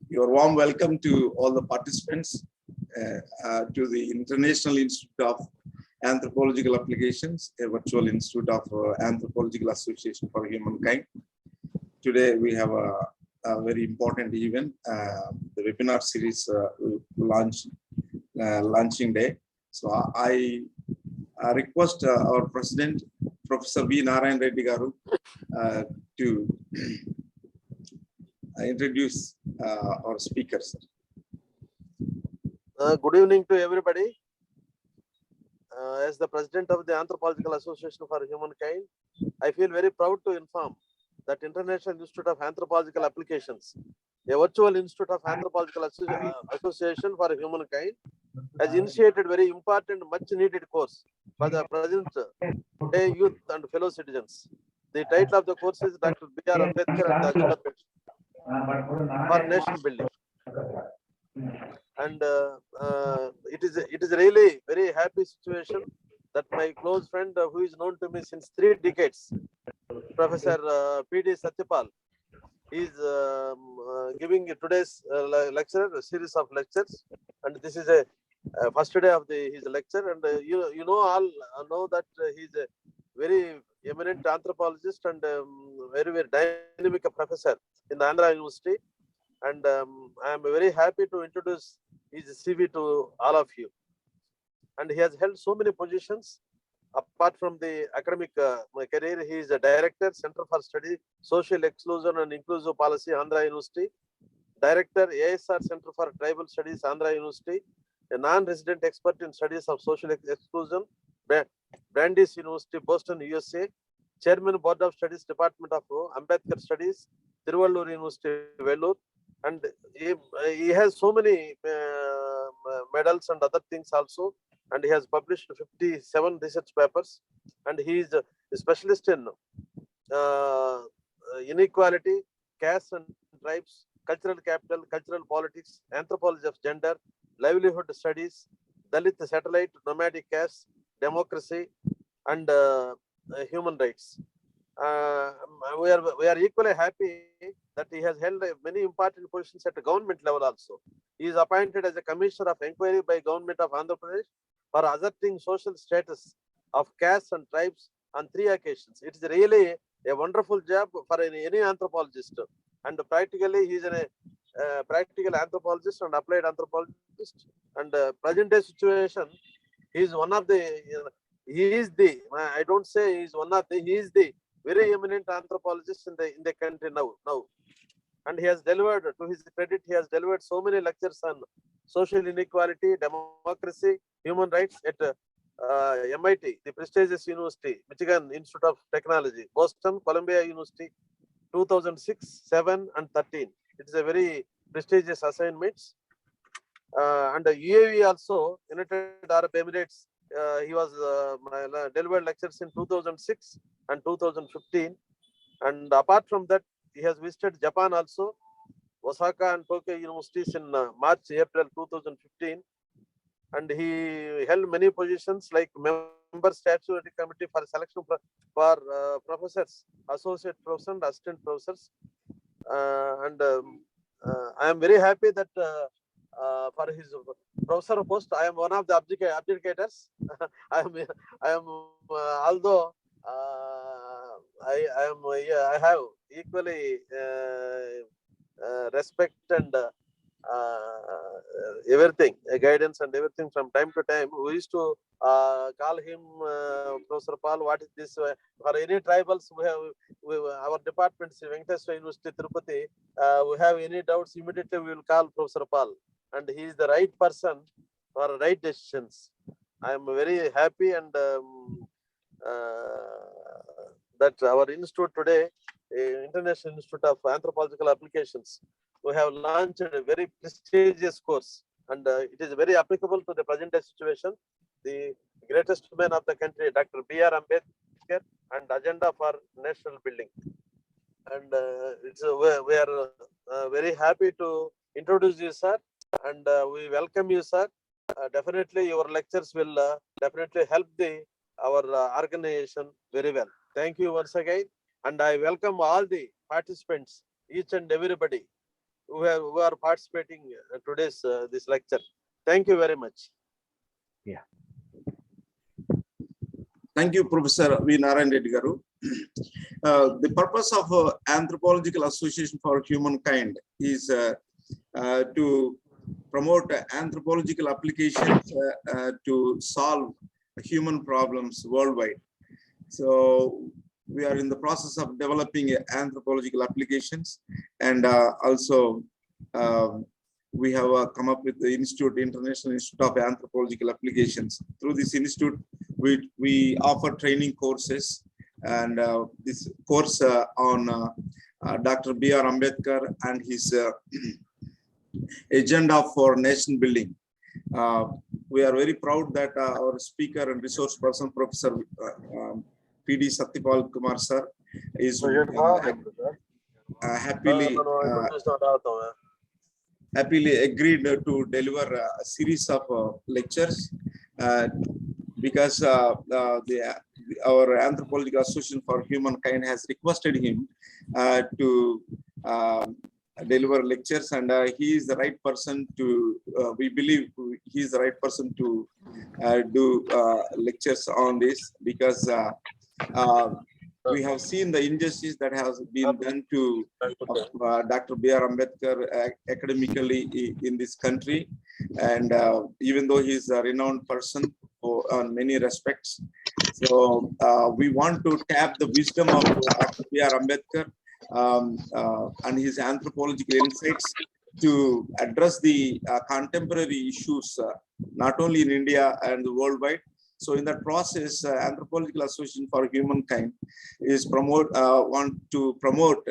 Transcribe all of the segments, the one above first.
Your warm welcome to all the participants to the International Institute of Anthropological Applications, a virtual institute of Anthropological Association for Humankind. Today we have a very important event, the webinar series launching day. So I request our President, Professor B.R.Ambedkar, to introduce our speakers. Good evening to everybody. As the President of the Anthropological Association for Humankind, I feel very proud to inform that International Institute of Anthropological Applications, a virtual institute of Anthropological Association for Humankind, has initiated very important, much needed course for the present day youth and fellow citizens. The title of the course is Dr.B.R.Ambedkar and the Agenda for Nation Building. And it is really very happy situation that my close friend who is known to me since 3 decades, Professor P.D.Satyapal, is giving today's lecture, a series of lectures, and this is a first day of his lecture. And you know all know that he is a very eminent anthropologist and very dynamic professor in the Andhra University. And I am very happy to introduce his CV to all of you. And he has held so many positions. Apart from the academic career, he is a director, Center for Study, Social Exclusion and Inclusive Policy, Andhra University. Director, ASR Center for Tribal Studies, Andhra University. A non-resident expert in studies of social exclusion, Brandeis University, Boston, USA. Chairman, Board of Studies, Department of Ambedkar Studies, Tiruvallur University, Vellore. And he has so many medals and other things also. And he has published 57 research papers. And he is a specialist in inequality, caste and tribes, cultural capital, cultural politics, anthropology of gender, livelihood studies, Dalit satellite, nomadic caste, democracy, and human rights. We are equally happy that he has held many important positions at the government level also. He is appointed as a commissioner of inquiry by government of Andhra Pradesh for asserting social status of castes and tribes on 3 occasions. It is really a wonderful job for any anthropologist. And practically he is a practical anthropologist and applied anthropologist. And present day situation, he is one of the, I don't say he is one of the, he is the very eminent anthropologist in the country now. And he has delivered, to his credit, he has delivered so many lectures on social inequality, democracy, human rights at MIT, the prestigious university, Michigan Institute of Technology, Boston, Columbia University, 2006, 7, and 13. It is a very prestigious assignment. And the UAE also, United Arab Emirates, he was delivered lectures in 2006 and 2015. And apart from that, he has visited Japan also, Osaka and Tokyo universities in March, April 2015. And he held many positions like member statutory committee for selection for professors, associate professors and assistant professors. I am very happy that for his professor post, I am one of the objectors. Although I have equally respect and everything, guidance and everything from time to time. We used to call him Professor Paul. What is this? For any tribals, our departments, Venkateswara University, Tirupati, we have any doubts, immediately we will call Professor Paul. And he is the right person for right decisions. I am very happy and that our institute today, International Institute of Anthropological Applications, we have launched a very prestigious course, and it is very applicable to the present day situation. The greatest man of the country, Dr. B.R.Ambedkar, and Agenda for National Building. And we are very happy to introduce you, sir, and we welcome you, sir. Definitely your lectures will definitely help our organization very well. Thank you once again, and I welcome all the participants, each and everybody. who are participating today's this lecture. Thank you very much. Yeah. Thank you, Professor V. Narayan Reddy Garu. The purpose of Anthropological Association for Humankind is to promote anthropological applications to solve human problems worldwide. So we are in the process of developing anthropological applications, and also we have come up with the International Institute of Anthropological Applications. Through this institute, we offer training courses, and this course on Dr.B.R.Ambedkar and his agenda for nation building. We are very proud that our speaker and resource person, Professor P.D.Satyapal Kumar sir, is happily agreed to deliver a series of lectures because our Anthropological Association for Humankind has requested him to deliver lectures, and he is the right person to, we believe he is the right person to do lectures on this, because we have seen the injustice that has been done to Dr. B.R. Ambedkar academically in this country, and even though he is a renowned person on many respects, so we want to tap the wisdom of Dr. B.R. Ambedkar and his anthropological insights to address the contemporary issues, not only in India and worldwide. So in that process, Anthropological Association for Humankind is want to promote,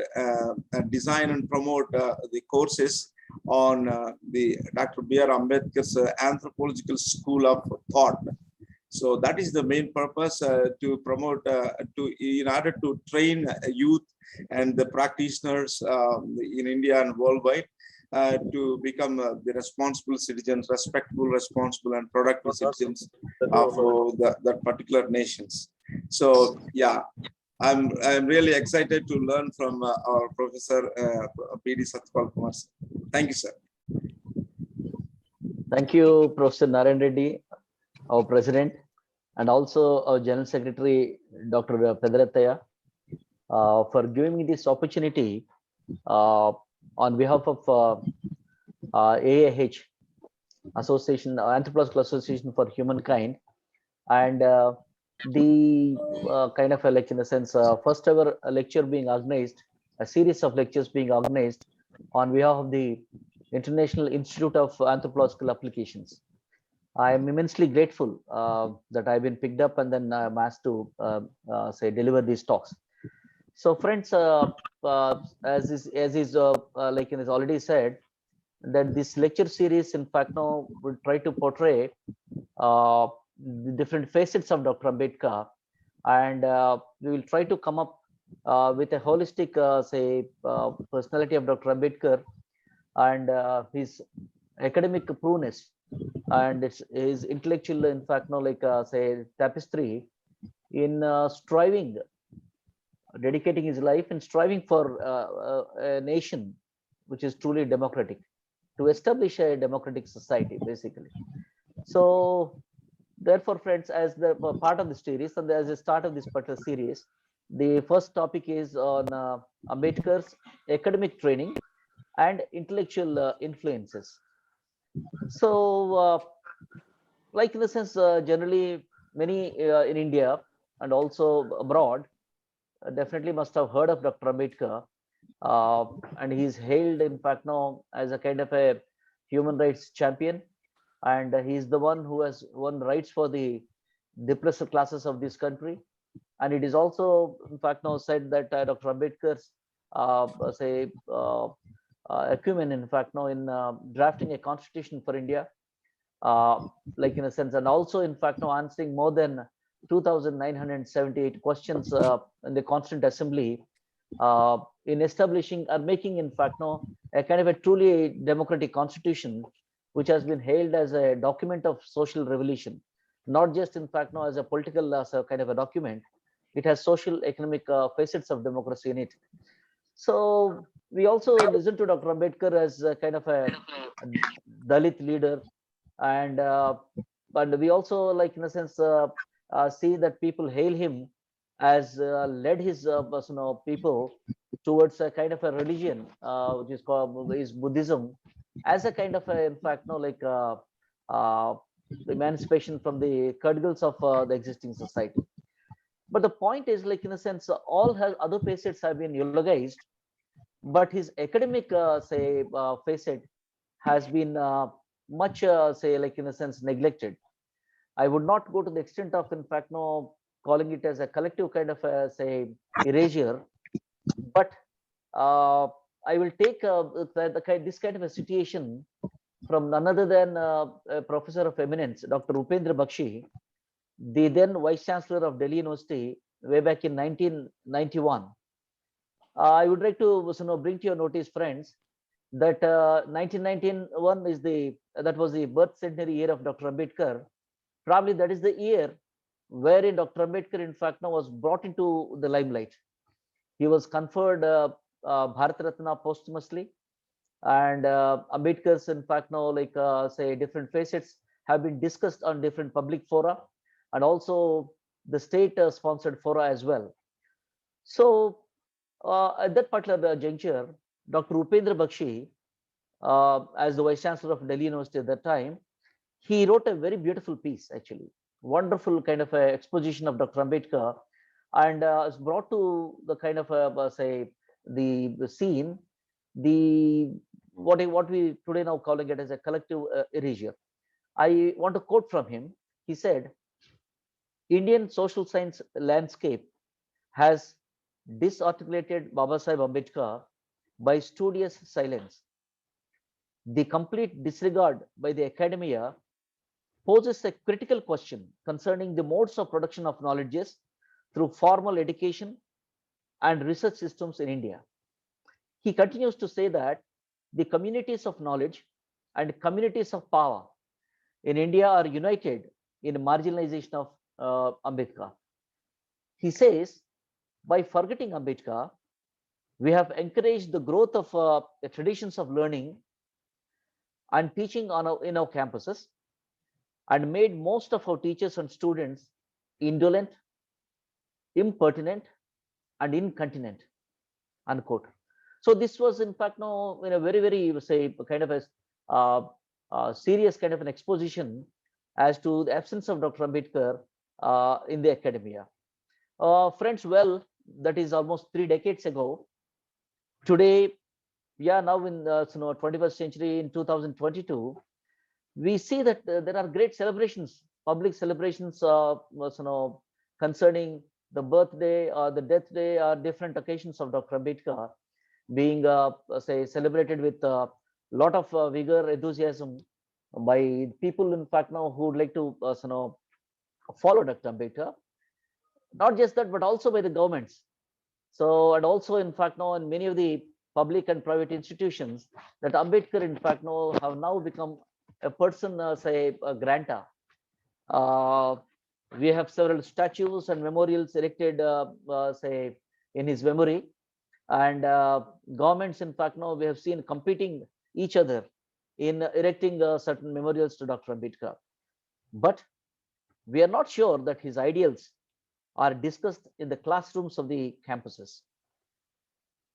design and promote the courses on the Dr. B.R. Ambedkar's Anthropological School of Thought. So that is the main purpose, to promote, in order to train youth and the practitioners in India and worldwide to become the responsible citizens, respectful, responsible, and productive citizens of that particular nations. So yeah, I'm really excited to learn from our Professor P.D.Satyapal Kumar. Thank you, sir. Thank you, Professor Narayan Reddy, our president, and also our General Secretary, Dr. Pedrataya, for giving me this opportunity on behalf of AAH, Association, Anthropological Association for Humankind, and the kind of like, in a sense, first ever lecture being organized, a series of lectures being organized on behalf of the International Institute of Anthropological Applications. I am immensely grateful that I've been picked up and then I'm asked to say deliver these talks. So friends, as is like it is already said, that this lecture series, in fact, now will try to portray the different facets of Dr. Ambedkar, and we will try to come up with a holistic, personality of Dr. Ambedkar and his academic prowess and his intellectual, in fact, now like tapestry in striving, dedicating his life and striving for a nation which is truly democratic, to establish a democratic society, basically. So therefore, friends, as the part of the series and as a start of this particular series, the first topic is on Ambedkar's academic training and intellectual influences. So like in the sense, generally many in India and also abroad definitely must have heard of Dr. Ambedkar, and he's hailed, in fact, now as a kind of a human rights champion, and he's the one who has won rights for the depressed classes of this country. And it is also, in fact, now said that Dr. Ambedkar's acumen, in fact, now in drafting a constitution for India, like in a sense, and also, in fact, now answering more than 2,978 questions in the Constituent Assembly, in establishing or making, in fact, now a kind of a truly democratic constitution, which has been hailed as a document of social revolution, not just, in fact, now as a political kind of a document. It has social, economic facets of democracy in it. So we also listen to Dr. Ambedkar as a kind of a Dalit leader, and we also, like in a sense, see that people hail him as led his people towards a kind of a religion which is called is Buddhism, as a kind of a, in fact, no, like uh, emancipation from the cudgels of the existing society. But the point is, like in a sense, all has other facets have been eulogized, but his academic say facet has been much say, like in a sense, neglected. I would not go to the extent of, in fact, no, calling it as a collective kind of a, say, erasure, but uh, I will take this kind of a situation from none other than a professor of eminence, Dr. Upendra Bakshi, the then Vice Chancellor of Delhi University, way back in 1991. I would like to bring to your notice, friends, that 1991 is that was the birth centenary year of Dr. Ambedkar. Probably that is the year wherein Dr. Ambedkar, in fact, now was brought into the limelight. He was conferred Bharat Ratna posthumously, and Ambedkar's, in fact, now, like say, different facets have been discussed on different public fora, and also the state sponsored fora as well. So at that particular juncture, Dr. Upendra Bakshi, as the Vice Chancellor of Delhi University at that time, he wrote a very beautiful piece, actually, wonderful kind of a exposition of Dr. Ambedkar, and it's brought to the kind of say the scene, the what we today now calling it as a collective erasure. I want to quote from him. He said, Indian social science landscape has disarticulated Baba Sahib Ambedkar by studious silence. The complete disregard by the academia poses a critical question concerning the modes of production of knowledges through formal education and research systems in India. He continues to say that the communities of knowledge and communities of power in India are united in marginalization of Ambedkar. He says, by forgetting Ambedkar, we have encouraged the growth of the traditions of learning and teaching in our campuses, and made most of our teachers and students indolent, impertinent, and incontinent, unquote. So this was, in fact, no, in a very, very, say, kind of a serious kind of an exposition as to the absence of Dr. Ambedkar in the academia. Friends, well, that is almost 3 decades ago. Today, we are now in 21st century, in 2022. We see that there are great celebrations, public celebrations, concerning the birthday or the death day or different occasions of Dr. Ambedkar being, say, celebrated with a lot of vigor, enthusiasm by people, in fact, now who would like to, follow Dr. Ambedkar. Not just that, but also by the governments. So, and also, in fact, now in many of the public and private institutions, that Ambedkar, in fact, now have now become a person, say, a grantor. We have several statues and memorials erected, say, in his memory, and governments, in fact, now we have seen competing each other in erecting certain memorials to Dr. Ambedkar. But we are not sure that his ideals are discussed in the classrooms of the campuses.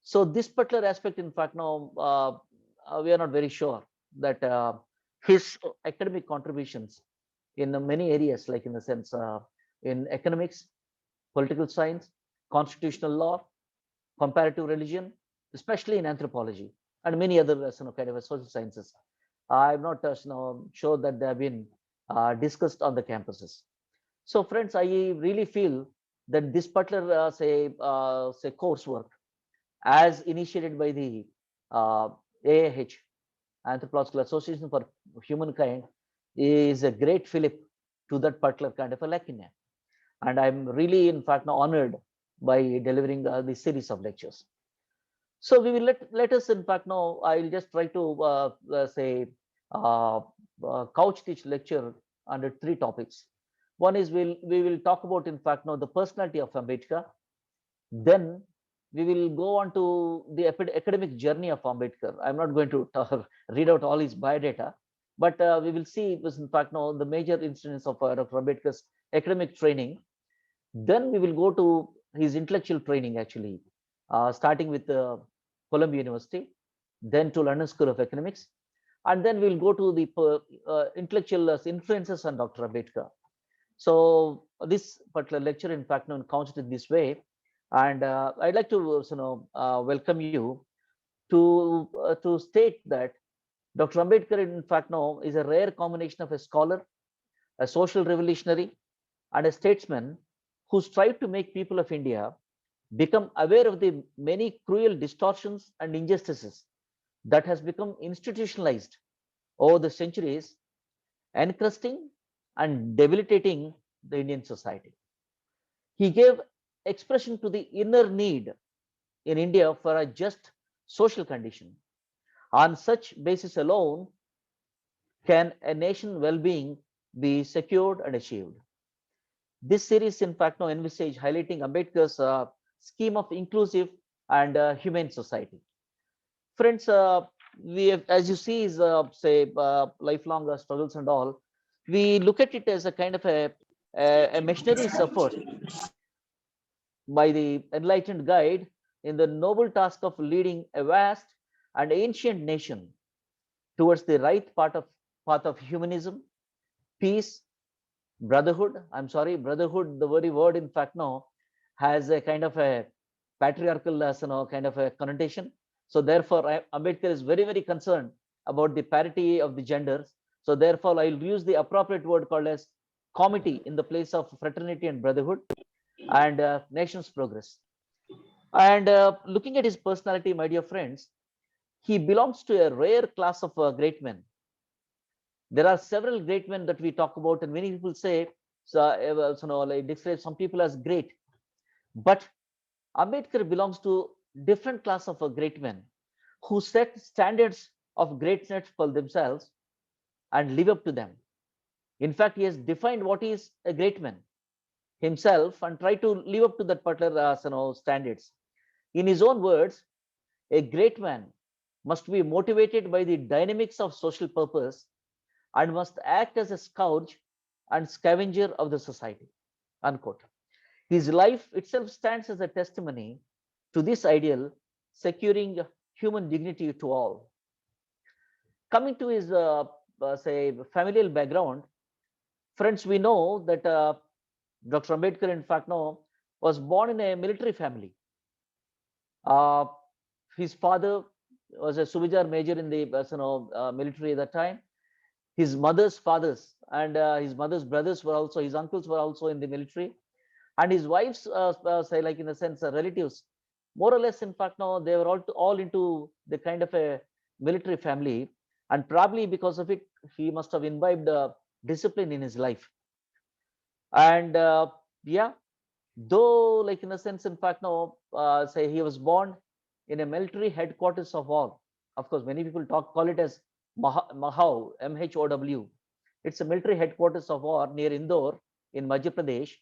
So this particular aspect, in fact, now we are not very sure that his academic contributions in many areas, like in the sense in economics, political science, constitutional law, comparative religion, especially in anthropology, and many other kind of social sciences, I'm not sure that they have been discussed on the campuses. So, friends, I really feel that this particular say coursework, as initiated by the AAH, Anthropological Association for Humankind, is a great fillip to that particular kind of a lacuna. And I'm really, in fact, now honored by delivering this series of lectures. So we will let us, in fact, now I'll just try to say couch this lecture under 3 topics. One is we will talk about, in fact, now the personality of Ambedkar. Then we will go on to the academic journey of Ambedkar. I'm not going to read out all his biodata, but we will see it was in fact now the major incidents of Dr. Ambedkar's academic training. Then we will go to his intellectual training actually, starting with Columbia University, then to London School of Economics, and then we'll go to the intellectual influences on Dr. Ambedkar. So this particular lecture, in fact, counts it this way, and I'd like to welcome you to state that Dr. Ambedkar, in fact, now is a rare combination of a scholar, a social revolutionary, and a statesman who strived to make people of India become aware of the many cruel distortions and injustices that has become institutionalized over the centuries, encrusting and debilitating the Indian society. He gave expression to the inner need in India for a just social condition. On such basis alone can a nation well-being be secured and achieved. This series, in fact, now envisage highlighting Ambedkar's scheme of inclusive and humane society. Friends, we have, as you see, is say lifelong struggles and all. We look at it as a kind of a missionary's effort by the enlightened guide in the noble task of leading a vast and ancient nation towards the right path of humanism, peace, brotherhood. I'm sorry, brotherhood, the very word, in fact, no, has a kind of a patriarchal kind of a connotation. So therefore, Ambedkar is very, very concerned about the parity of the genders. So therefore, I'll use the appropriate word called as comity in the place of fraternity and brotherhood and nation's progress. And looking at his personality, my dear friends, he belongs to a rare class of great men. There are several great men that we talk about, and many people say, so, like describe some people as great, but Ambedkar belongs to different class of great men who set standards of greatness for themselves and live up to them. In fact, he has defined what is a great man himself and try to live up to that particular standards. In his own words, a great man must be motivated by the dynamics of social purpose and must act as a scourge and scavenger of the society. Unquote. His life itself stands as a testimony to this ideal, securing human dignity to all. Coming to his say familial background, friends, we know that Dr. Ambedkar, in fact, no, was born in a military family. Uh, his father was a Subedar major in the military at that time. His mother's fathers and his mother's brothers were also, his uncles were also in the military, and his wife's say like in a sense relatives, more or less, in fact, now they were all into the kind of a military family, and probably because of it, he must have imbibed discipline in his life. And yeah, though like in a sense, in fact, now say he was born in a military headquarters of war. Of course, many people call it as Mahow, MHOW. It's a military headquarters of war near Indore in Madhya Pradesh.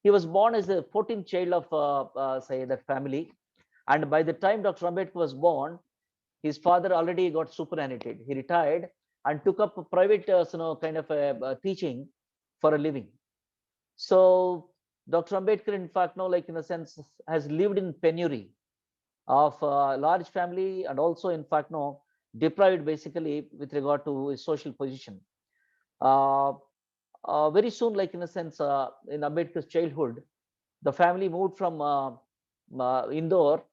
He was born as the 14th child of say that family, and by the time Dr. Ambedkar was born, his father already got superannuated. He retired and took up a private kind of a teaching for a living. So Dr. Ambedkar, in fact, now like in a sense, has lived in penury of a large family, and also, in fact, no, deprived basically with regard to his social position. Uh, very soon, like in a sense, in Ambedkar's childhood, the family moved from Indore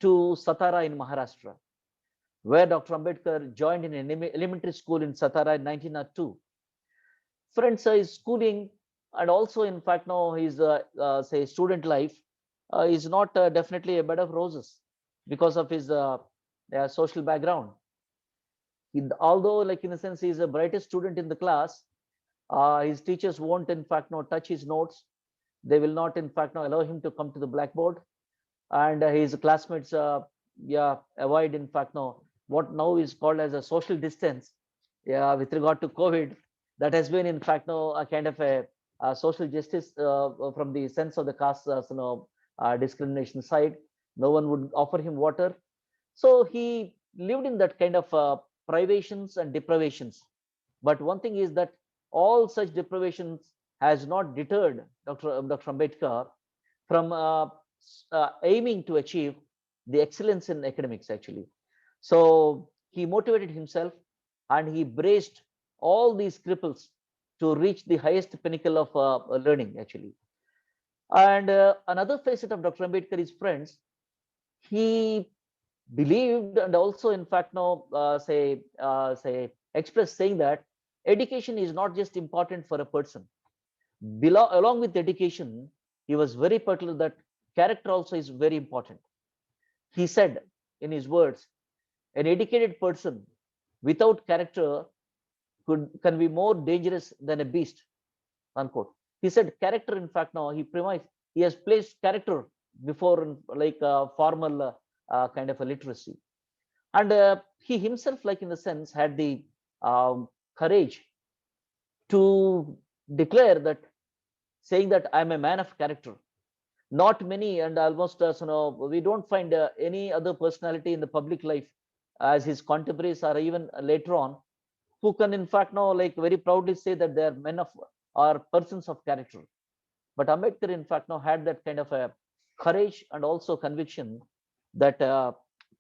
to Satara in Maharashtra, where Dr. Ambedkar joined in an elementary school in Satara in 1902. Friends, his schooling and also, in fact, now his say student life is not definitely a bed of roses because of his social background. Although, like in a sense, he's the brightest student in the class, his teachers won't, in fact, now touch his notes. They will not, in fact, now allow him to come to the blackboard, and his classmates, yeah, avoid, in fact, now what now is called as a social distance. Yeah, with regard to COVID, that has been, in fact, now a kind of a social justice from the sense of the caste, discrimination side. No one would offer him water. So he lived in that kind of privations and deprivations. But one thing is that all such deprivations has not deterred Dr. Ambedkar from aiming to achieve the excellence in academics actually. So he motivated himself and he braced all these cripples to reach the highest pinnacle of learning actually. And another facet of Dr. Ambedkar is friends. He believed and also in fact now say expressed saying that education is not just important for a person. Along with education, he was very particular that character also is very important. He said in his words, an educated person without character can be more dangerous than a beast, unquote. He said character, in fact, now he has placed character before like formal kind of a literacy. And he himself, like in the sense, had the courage to declare that, saying that I'm a man of character. Not many, and almost we don't find any other personality in the public life as his contemporaries or even later on who can in fact now like very proudly say that they are men of or persons of character. But Ambedkar in fact now had that kind of a courage and also conviction that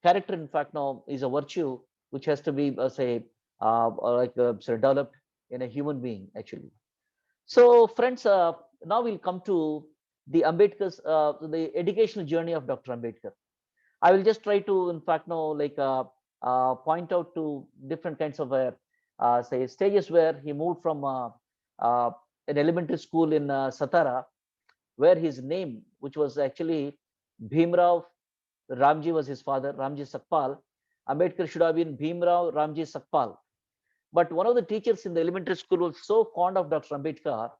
character in fact now is a virtue which has to be developed in a human being actually. So friends, now we'll come to the educational journey of Dr. Ambedkar. I will just try to, in fact, now like point out to different kinds of say stages where he moved from uh, an elementary school in Satara, where his name, which was actually Bhimrao Ramji, was his father, Ramji Sakpal. Ambedkar should have been Bhimrao Ramji Sakpal. But one of the teachers in the elementary school was so fond of Dr. Ambedkar,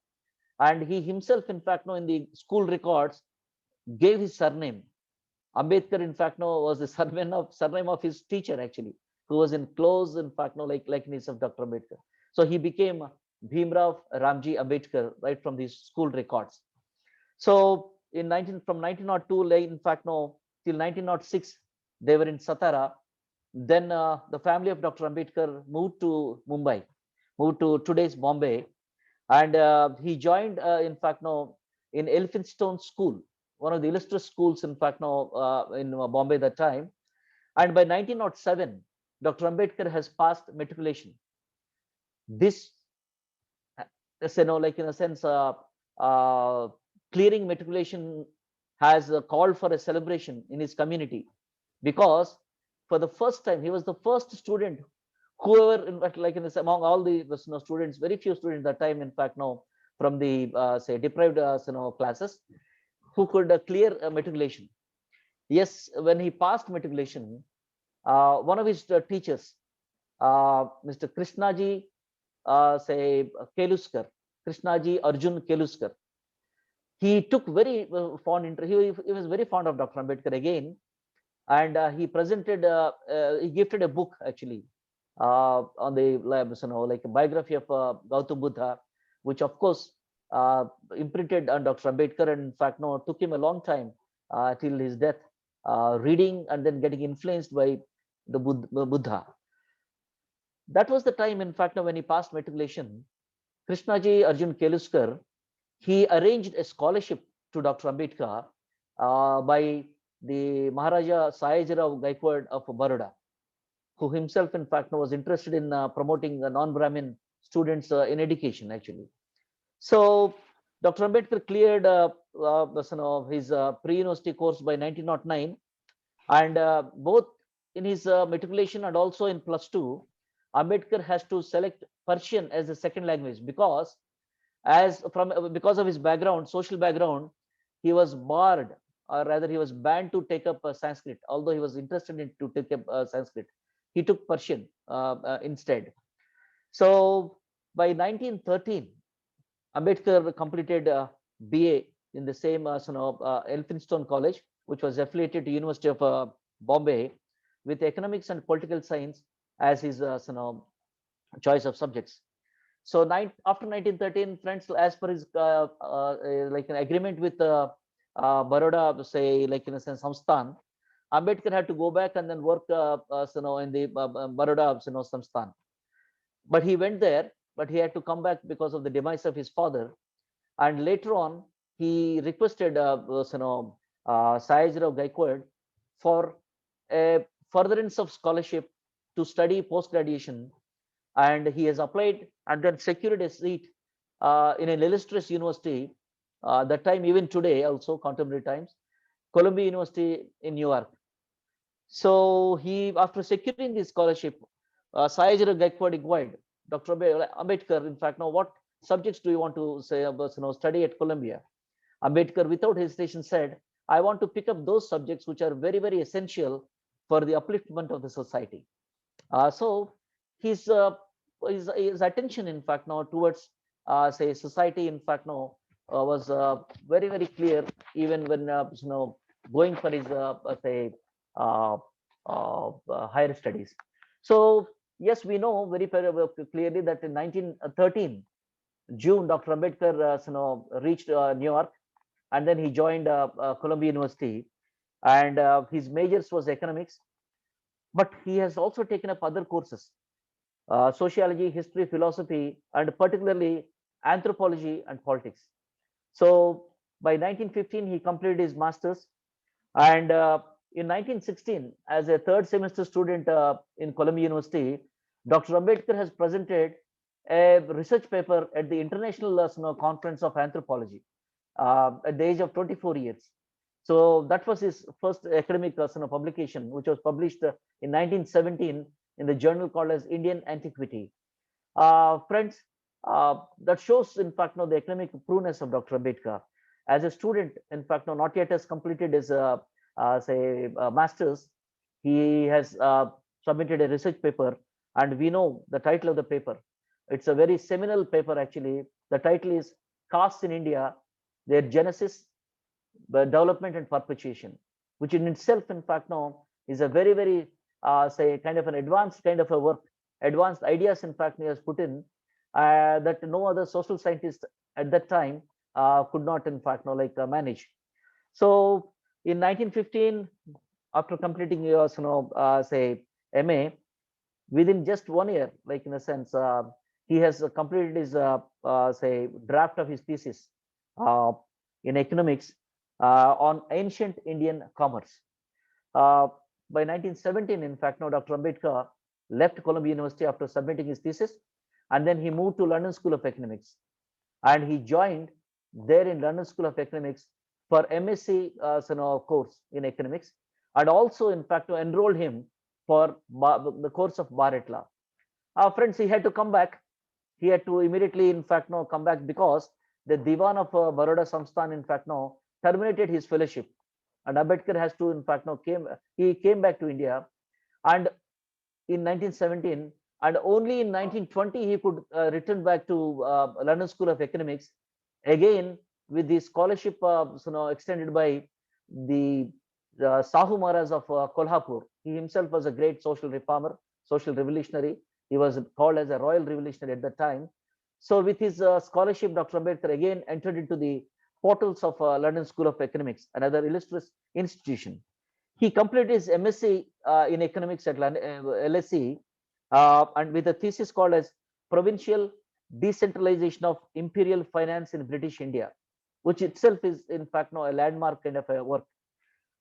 and he himself, in fact, in the school records, gave his surname. Ambedkar, in fact, was the surname of his teacher, actually, who was in close, in fact, likeness of Dr. Ambedkar. So he became Bhimrao Ramji Ambedkar right from these school records. So from 1902, in fact, till 1906, they were in Satara. Then the family of Dr. Ambedkar moved to Mumbai, moved to today's Bombay, and he joined, in fact, in Elphinstone School, one of the illustrious schools, in fact, in Bombay that time. And by 1907, Dr. Ambedkar has passed matriculation. This, like in a sense, clearing matriculation has called for a celebration in his community, because for the first time, he was the first student whoever, in fact, like in this, among all the students, very few students at that time, in fact, from the say deprived classes, who could clear matriculation. Yes, when he passed matriculation, one of his teachers, Mr. Krishnaji, say Keluskar, Krishnaji Arjun Keluskar, he took very fond interest. He was very fond of Dr. Ambedkar again, and he presented, he gifted a book actually on the like a biography of Gautam Buddha, which of course imprinted on Dr. Ambedkar, and in fact, took him a long time till his death, reading and then getting influenced by the Buddha. That was the time, in fact, when he passed matriculation, Krishnaji Arjun Keluskar, he arranged a scholarship to Dr. Ambedkar by the Maharaja Sayajirao Gaikwad of Baroda, who himself, in fact, was interested in promoting the non-Brahmin students in education, actually. So Dr. Ambedkar cleared his pre-university course by 1909, and both in his matriculation and also in +2, Ambedkar has to select Persian as a second language, because because of his background, social background, he was barred, or rather he was banned to take up Sanskrit, although he was interested in to take up Sanskrit. He took Persian instead. So by 1913, Ambedkar completed BA in the same Elphinstone College, which was affiliated to University of Bombay, with economics and political science as his choice of subjects. So after 1913, friends, as per his like an agreement with Baroda, say, like in a sense, Samsthan, Ambedkar had to go back and then work, in the Baroda, Samsthan. But he went there, but he had to come back because of the demise of his father. And later on, he requested, Sayajirao Gaikwad for a furtherance of scholarship to study post-graduation, and he has applied and then secured a seat in an illustrious university, that time, even today, also contemporary times, Columbia University in New York. So he, after securing this scholarship, Sayajira Gaikwad inquired Dr. Ambedkar, in fact, now what subjects do you want to say about, study at Columbia? Ambedkar, without hesitation, said, I want to pick up those subjects which are very, very essential for the upliftment of the society. So his, his attention, in fact, now towards, say, society, in fact, now was very, very clear, even when, going for his, say, uh, higher studies. So yes, we know very clearly that in 1913 June, Dr. Ambedkar, reached New York, and then he joined Columbia University, and his majors was economics, but he has also taken up other courses, sociology, history, philosophy, and particularly anthropology and politics. So by 1915, he completed his master's, and in 1916, as a third semester student in Columbia University, Dr. Ambedkar has presented a research paper at the International Conference of Anthropology at the age of 24 years. So that was his first academic publication, which was published in 1917 in the journal called as Indian Antiquity. Friends, that shows, in fact, the academic prowess of Dr. Ambedkar. As a student, in fact, not yet has completed his, say, master's, he has submitted a research paper, and we know the title of the paper. It's a very seminal paper, actually. The title is Castes in India, Their Genesis, the Development and Perpetuation, which in itself, in fact, now is a very, very, say, kind of an advanced kind of a work, advanced ideas, in fact, he has put in that no other social scientist at that time could not, in fact, manage. So in 1915, after completing your, say, MA, within just 1 year, like in a sense, he has completed his, say, draft of his thesis uh, in economics on ancient Indian commerce. Uh, by 1917, in fact, now Dr. Ambedkar left Columbia University after submitting his thesis, and then he moved to London School of Economics, and he joined there in London School of Economics for MSc course in economics, and also, in fact, to enroll him for the course of Bar Law. Friends, he had to come back. He had to immediately, in fact, come back because the Diwan of Baroda Samsthan, in fact, terminated his fellowship, and Ambedkar has to, in fact, he came back to India, and in 1917, and only in 1920 he could return back to London School of Economics, again with the scholarship extended by the Sahu Maharaj of Kolhapur. He himself was a great social reformer, social revolutionary. He was called as a royal revolutionary at that time. So with his scholarship, Dr. Ambedkar again entered into the portals of London School of Economics, another illustrious institution. He completed his MSc in economics at LSE, and with a thesis called as Provincial Decentralization of Imperial Finance in British India, which itself is, in fact, now a landmark kind of a work.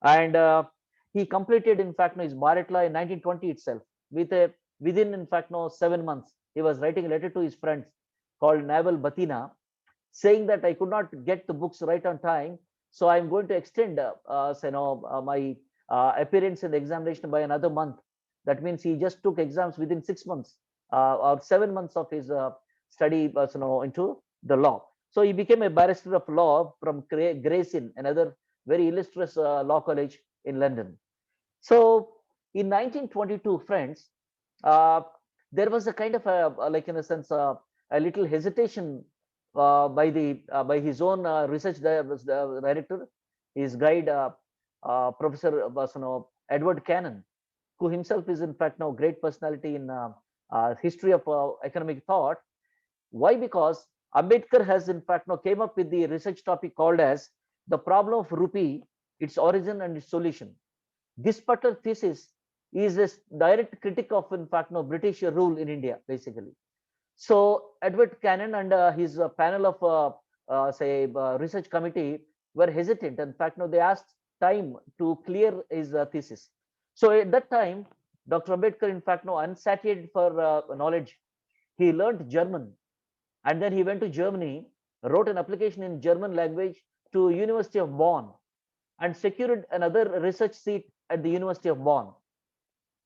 And he completed, in fact, his Bharat Law in 1920 itself. Within, in fact, 7 months, he was writing a letter to his friends called Naval Batina, saying that I could not get the books right on time, so I'm going to extend my appearance in the examination by another month. That means he just took exams within 6 months or 7 months of his study into the law. So he became a barrister of law from Gray's Inn, another very illustrious law college in London. So in 1922, friends, uh, there was a kind of like in a sense, a little hesitation by his own research director, his guide, Professor Edward Cannon, who himself is, in fact, now great personality in history of economic thought. Why? Because Ambedkar has, in fact, now came up with the research topic called as the problem of rupee, its origin and its solution. This particular thesis is a direct critic of, in fact, no British rule in India, basically. So Edward Cannon and his panel of research committee were hesitant. In fact, no, they asked time to clear his thesis. So at that time, Dr. Ambedkar, in fact, no, unsatiated for knowledge, he learned German, and then he went to Germany, wrote an application in German language to University of Bonn, and secured another research seat at the University of Bonn.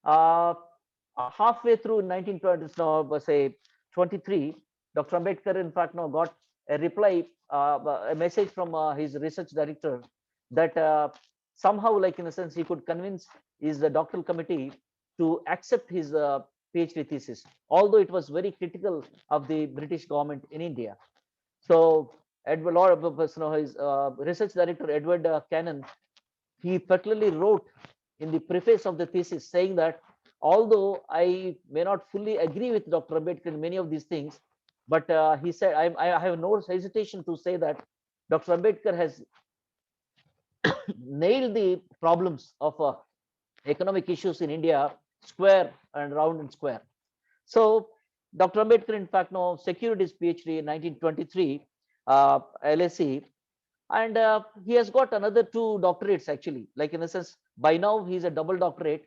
Halfway through 1920s, now say 23, Dr. Ambedkar, in fact, now got a reply, a message from his research director that somehow, like in a sense, he could convince his doctoral committee to accept his PhD thesis, although it was very critical of the British government in India. So, Edward, his research director, Edward Cannon, he particularly wrote in the preface of the thesis saying that although I may not fully agree with Dr. Ambedkar in many of these things, but he said, I have no hesitation to say that Dr. Ambedkar has nailed the problems of economic issues in India square and round and square. So Dr. Ambedkar, in fact, now secured his PhD in 1923, LSE, and he has got another 2 doctorates actually. Like in a sense, by now he's a double doctorate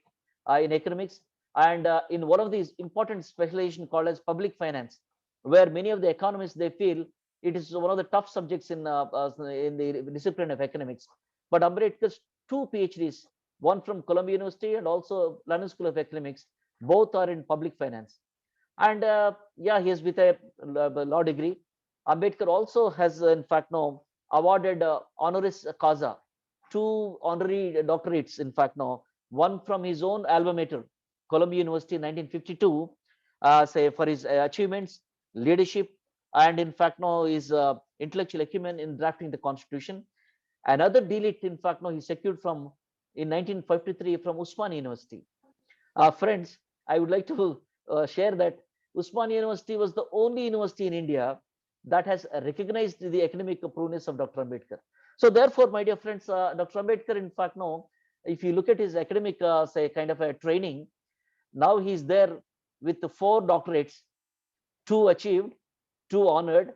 in economics and in one of these important specialization called as public finance, where many of the economists they feel it is one of the tough subjects in the discipline of economics. But Ambedkar's 2 PhDs, one from Columbia University and also London School of Economics, both are in public finance. And yeah, he is with a law degree. Ambedkar also has, in fact, now awarded honoris causa, 2 honorary doctorates, in fact, now one from his own alma mater, Columbia University in 1952, say for his achievements, leadership, and in fact, now his intellectual acumen in drafting the Constitution. Another delete, in fact, now he secured from in 1953 from Usman University. Friends, I would like to share that Usman University was the only university in India that has recognized the academic prowess of Dr. Ambedkar. So therefore, my dear friends, Dr. Ambedkar, in fact, now, if you look at his academic, say, kind of a training, now he's there with the 4 doctorates, 2 achieved, 2 honored,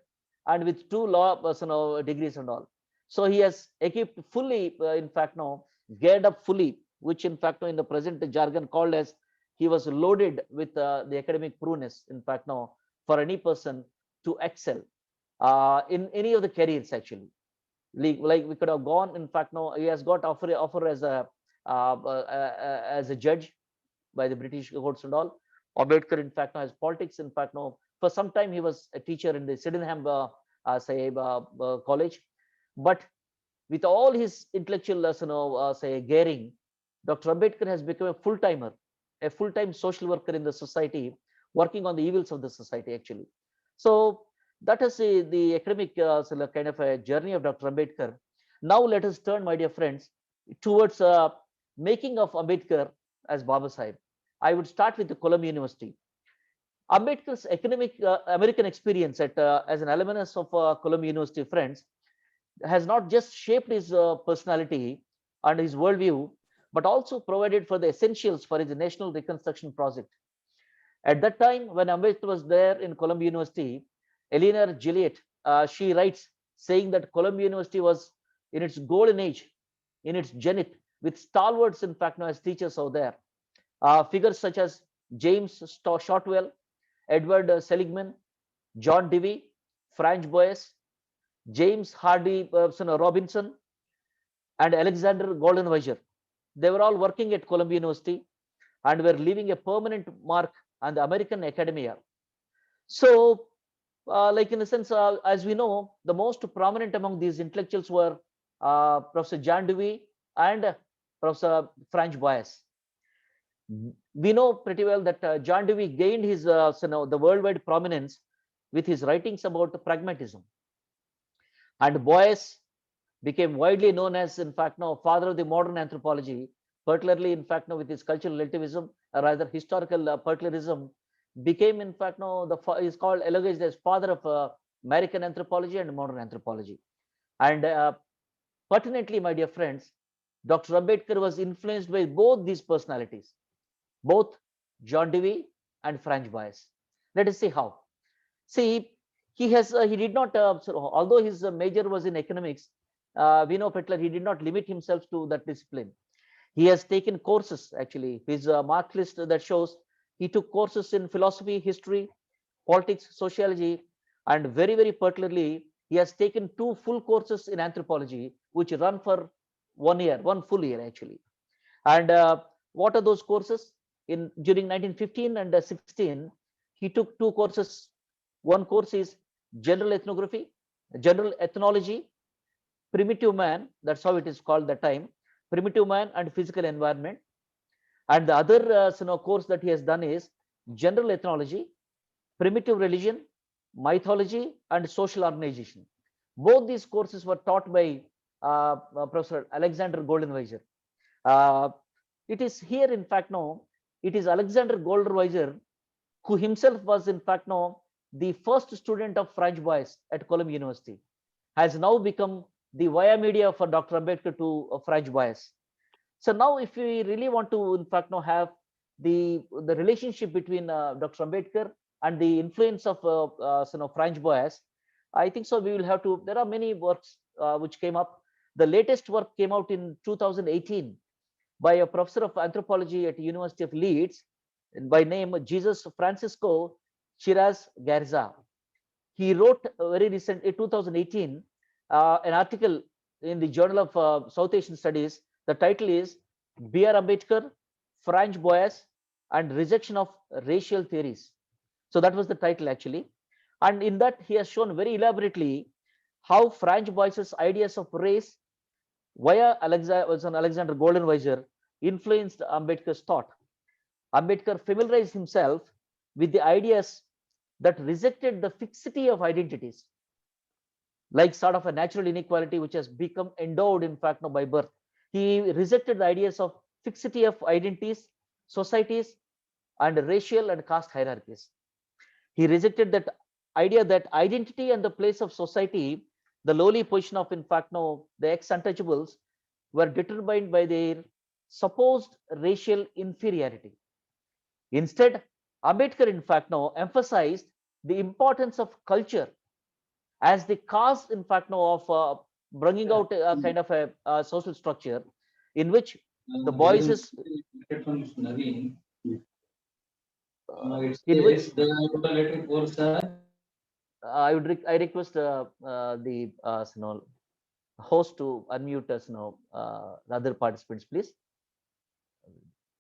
and with 2 law degrees and all. So he has equipped fully, in fact, now geared up fully, which in fact, now in the present jargon called as he was loaded with the academic prowess, in fact, now for any person to excel in any of the careers actually. Like we could have gone, in fact, now he has got offer as a judge by the British courts and all. Ambedkar, in fact, now has politics. In fact, now for some time he was a teacher in the Sydenham college, but with all his intellectual gearing, Dr. Ambedkar has become a full-time social worker in the society, working on the evils of the society actually. So that is the academic kind of a journey of Dr. Ambedkar. Now let us turn, my dear friends, towards making of Ambedkar as Baba Sahib. I would start with the Columbia University. Ambedkar's academic American experience as an alumnus of Columbia University, friends, has not just shaped his personality and his worldview, but also provided for the essentials for his national reconstruction project. At that time, when Ambedkar was there in Columbia University, Eleanor Gillette, she writes, saying that Columbia University was in its golden age, in its zenith, with stalwarts, in fact, now as teachers out there. Figures such as James Shotwell, Edward Seligman, John Dewey, Franz Boas, James Hardy Robinson, and Alexander Goldenweiser. They were all working at Columbia University and were leaving a permanent mark on the American academia. So, like in a sense, as we know, the most prominent among these intellectuals were Professor John Dewey and Professor Franz Boas. We know pretty well that John Dewey gained his the worldwide prominence with his writings about pragmatism, and Boas became widely known as, in fact, now father of the modern anthropology, particularly, in fact, now with his cultural relativism, or rather historical particularism, became, in fact, now is called elogiated as father of American anthropology and modern anthropology. And Pertinently, my dear friends, Dr. Ambedkar was influenced by both these personalities, both John Dewey and Franz Boas. Let us see how. See, he did not, although his major was in economics, we know particularly he did not limit himself to that discipline. He has taken courses, actually. His mark list that shows he took courses in philosophy, history, politics, sociology, and very, very particularly, he has taken 2 full courses in anthropology, which run for 1 year, 1 full year actually. And what are those courses? During 1915 and 16, he took 2 courses. One course is general ethnography, general ethnology, primitive man, that's how it is called that time, primitive man and physical environment. And the other course that he has done is general ethnology, primitive religion, mythology, and social organization. Both these courses were taught by Professor Alexander Goldenweiser. Uh, it is here, in fact, no, it is Alexander Goldenweiser who himself was, in fact, no, the first student of Franz Boas at Columbia University, has now become the via media for Dr. Ambedkar to Franz Boas. So now, if we really want to, in fact, now have the relationship between Dr. Ambedkar and the influence of Franz Boas, I think so. We will have to. There are many works which came up. The latest work came out in 2018 by a professor of anthropology at University of Leeds by name Jesus Francisco Chiraz Garza. He wrote very recent in 2018 an article in the Journal of South Asian Studies. The title is B.R. Ambedkar, Franz Boas, and Rejection of Racial Theories. So that was the title actually. And in that, he has shown very elaborately how Franz Boas's ideas of race via Alexander Goldenweiser influenced Ambedkar's thought. Ambedkar familiarized himself with the ideas that rejected the fixity of identities, like sort of a natural inequality which has become endowed, in fact, by birth. He rejected the ideas of fixity of identities, societies, and racial and caste hierarchies. He rejected that idea that identity and the place of society, the lowly position of, in fact, the ex-untouchables, were determined by their supposed racial inferiority. Instead, Ambedkar, in fact, emphasized the importance of culture as the cause, in fact, of bringing out a kind of a social structure in which the voices, in which I request the host to unmute us, the other participants, please,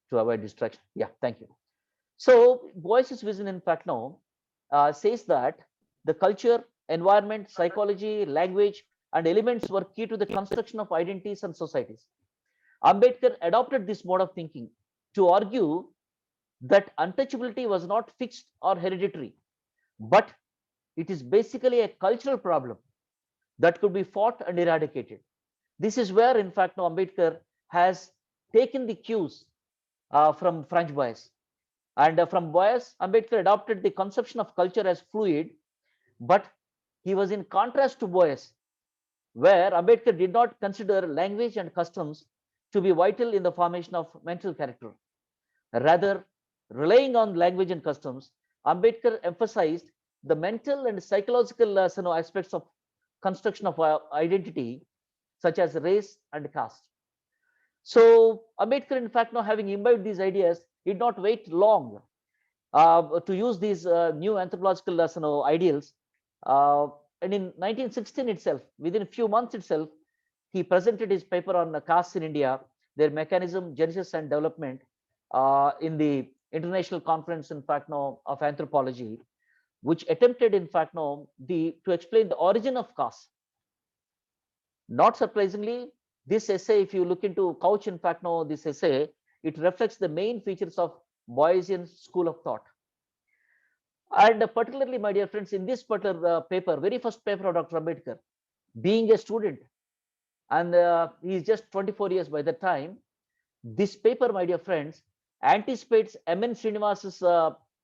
to avoid distraction. Yeah, thank you. So, Boyce's vision, in fact, says that the culture, environment, psychology, language, and elements were key to the construction of identities and societies. Ambedkar adopted this mode of thinking to argue that untouchability was not fixed or hereditary, but it is basically a cultural problem that could be fought and eradicated. This is where, in fact, Ambedkar has taken the cues from Franz Boas. And from Boas, Ambedkar adopted the conception of culture as fluid, but he was in contrast to Boas, where Ambedkar did not consider language and customs to be vital in the formation of mental character. Rather, relying on language and customs, Ambedkar emphasized the mental and psychological aspects of construction of identity, such as race and caste. So Ambedkar, in fact, now having imbibed these ideas, did not wait long to use these new anthropological ideals. And in 1916 itself, within a few months itself, he presented his paper on castes in India, their mechanism, genesis, and development in the International Conference, in fact, of Anthropology, which attempted, in fact, to explain the origin of caste. Not surprisingly, this essay, if you look into Couch, in fact, this essay, it reflects the main features of Boyesian school of thought. And particularly, my dear friends, in this particular paper, very first paper of Dr. Ambedkar, being a student, and he is just 24 years by the time, this paper, my dear friends, anticipates M.N. Srinivas's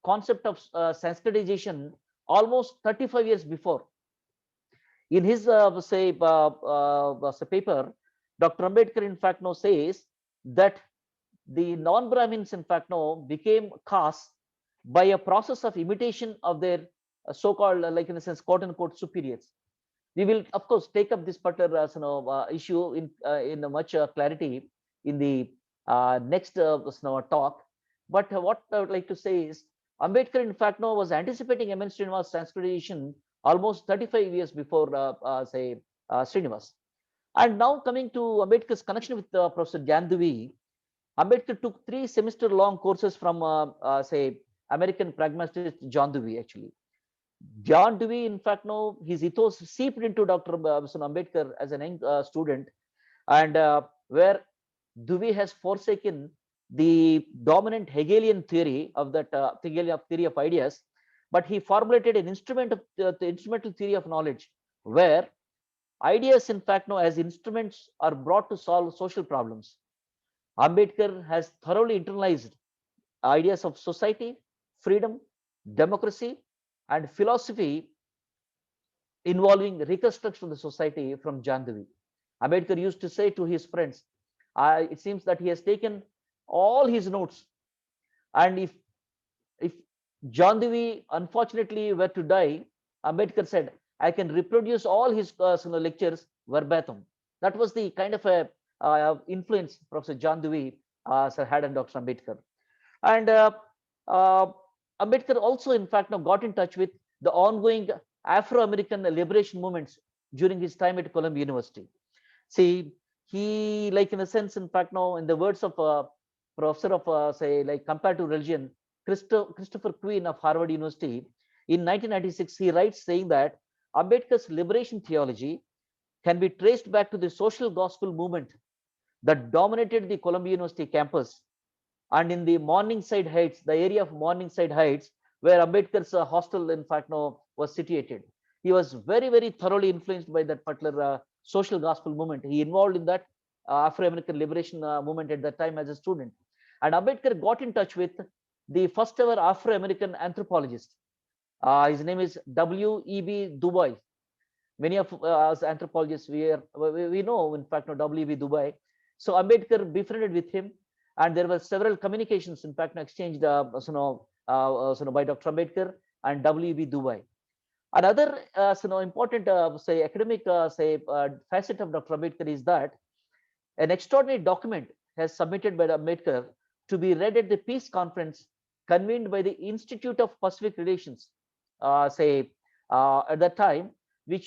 concept of Sanskritization almost 35 years before. In his paper, Dr. Ambedkar in fact now says that the non-Brahmins in fact now became castes by a process of imitation of their so-called like in a sense quote unquote superiors. We will of course take up this particular issue in a much clarity in the next talk. But what I would like to say is Ambedkar in fact now was anticipating M.N. Srinivas transcription almost 35 years before Srinivas. And now coming to Ambedkar's connection with Professor Gandhi, Ambedkar took 3-semester long courses from American pragmatist John Dewey actually. John Dewey, in fact, now his ethos seeped into Dr. Ambedkar as an young student, and where Dewey has forsaken the dominant Hegelian theory of that theory of ideas, but he formulated an the instrumental theory of knowledge, where ideas, in fact, now as instruments are brought to solve social problems. Ambedkar has thoroughly internalized ideas of society, freedom, democracy, and philosophy involving reconstruction of the society from John Dewey. Ambedkar used to say to his friends, it seems that he has taken all his notes, and if John Dewey unfortunately were to die, Ambedkar said, I can reproduce all his lectures verbatim. That was the kind of a influence Professor John Dewey had on Dr. Ambedkar. And Ambedkar also, in fact, now got in touch with the ongoing Afro-American liberation movements during his time at Columbia University. See, he, like in a sense, in fact, now in the words of professor of say like comparative religion, Christopher Quinn of Harvard University, in 1996, he writes saying that Ambedkar's liberation theology can be traced back to the social gospel movement that dominated the Columbia University campus and in the Morningside Heights, the area of Morningside Heights, where Ambedkar's hostel, in fact, now was situated. He was very, very thoroughly influenced by that particular social gospel movement. He involved in that Afro-American liberation movement at that time as a student. And Ambedkar got in touch with the first ever Afro-American anthropologist. His name is W.E.B. Du Bois. Many of us anthropologists, we know, in fact, W.E.B. Du Bois. So Ambedkar befriended with him, and there were several communications, in fact, exchanged by Dr. Ambedkar and W.E.B. Du Bois. Another important academic facet of Dr. Ambedkar is that an extraordinary document has submitted by Ambedkar to be read at the peace conference convened by the Institute of Pacific Relations, at that time,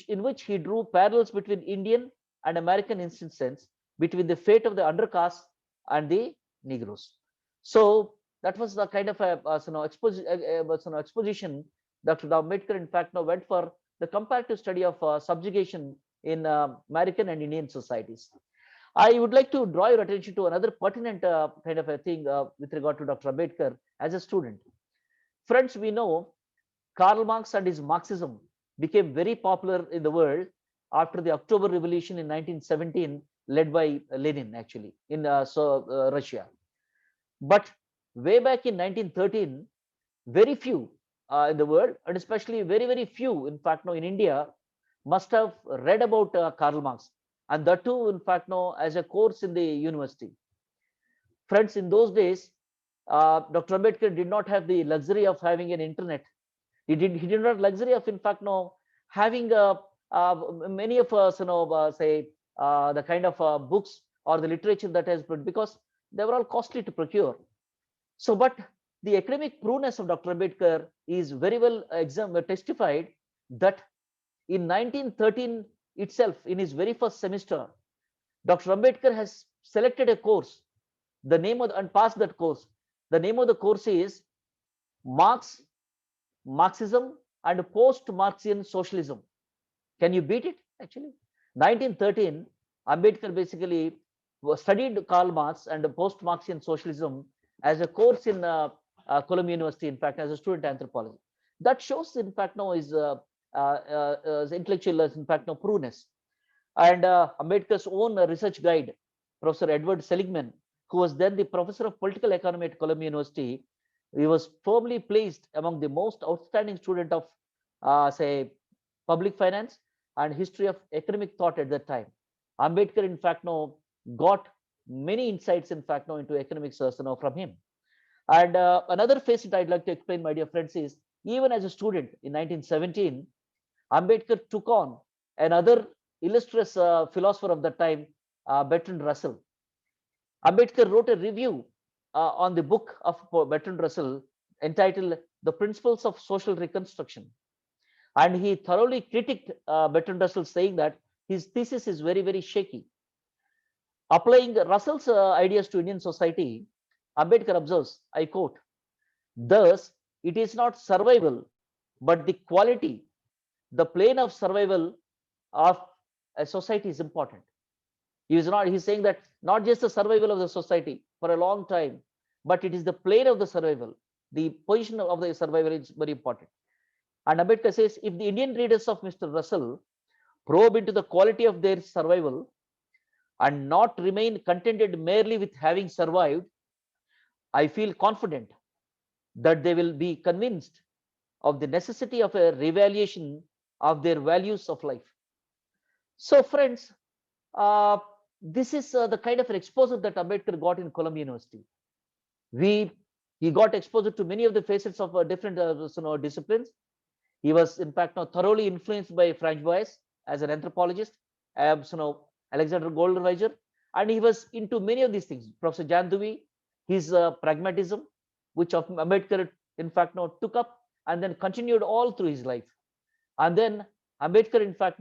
in which he drew parallels between Indian and American instances between the fate of the undercaste and the Negroes. So that was the kind of a exposition Dr. Ambedkar, in fact, now went for the comparative study of subjugation in American and Indian societies. I would like to draw your attention to another pertinent kind of a thing with regard to Dr. Ambedkar as a student. Friends, we know Karl Marx and his Marxism became very popular in the world after the October Revolution in 1917, led by Lenin, actually, in Russia. But way back in 1913, very few in the world, and especially very, very few, in fact, now in India, must have read about Karl Marx, and that too, in fact, now as a course in the university. Friends, in those days, Dr. Ambedkar did not have the luxury of having an internet. He did not have luxury of, in fact, now having many of us, the kind of books or the literature that has been, because they were all costly to procure. So, but the academic prowess of Dr. Ambedkar is very well testified that in 1913 itself, in his very first semester, Dr. Ambedkar has selected a course, the name of and passed that course. The name of the course is Marxism and post-Marxian socialism. Can you beat it? Actually, 1913, Ambedkar basically studied Karl Marx and post-Marxian socialism as a course in Columbia University, in fact, as a student anthropology. That shows, in fact, now his intellectual, in fact, now prowess. And Ambedkar's own research guide, Professor Edward Seligman, who was then the professor of political economy at Columbia University, he was firmly placed among the most outstanding student of, public finance and history of economic thought at that time. Ambedkar, in fact, got many insights, in fact, into economics from him. And another facet I'd like to explain, my dear friends, is even as a student in 1917, Ambedkar took on another illustrious philosopher of the time, Bertrand Russell. Ambedkar wrote a review on the book of Bertrand Russell entitled The Principles of Social Reconstruction. And he thoroughly critiqued Bertrand Russell, saying that his thesis is very, very shaky. Applying Russell's ideas to Indian society, Ambedkar observes, I quote, thus, it is not survival, but the quality, the plane of survival of a society is important. He's saying that not just the survival of the society for a long time, but it is the plane of the survival. The position of the survival is very important. And Ambedkar says, if the Indian readers of Mr. Russell probe into the quality of their survival and not remain contented merely with having survived, I feel confident that they will be convinced of the necessity of a revaluation of their values of life. So, friends, this is the kind of an exposure that Ambedkar got in Columbia University. He got exposure to many of the facets of different disciplines. He was, in fact, thoroughly influenced by Frank Boyce as an anthropologist, Alexander Goldenweiser, and he was into many of these things. Professor Janduvi, his pragmatism, which Ambedkar, in fact, took up and then continued all through his life. And then Ambedkar, in fact,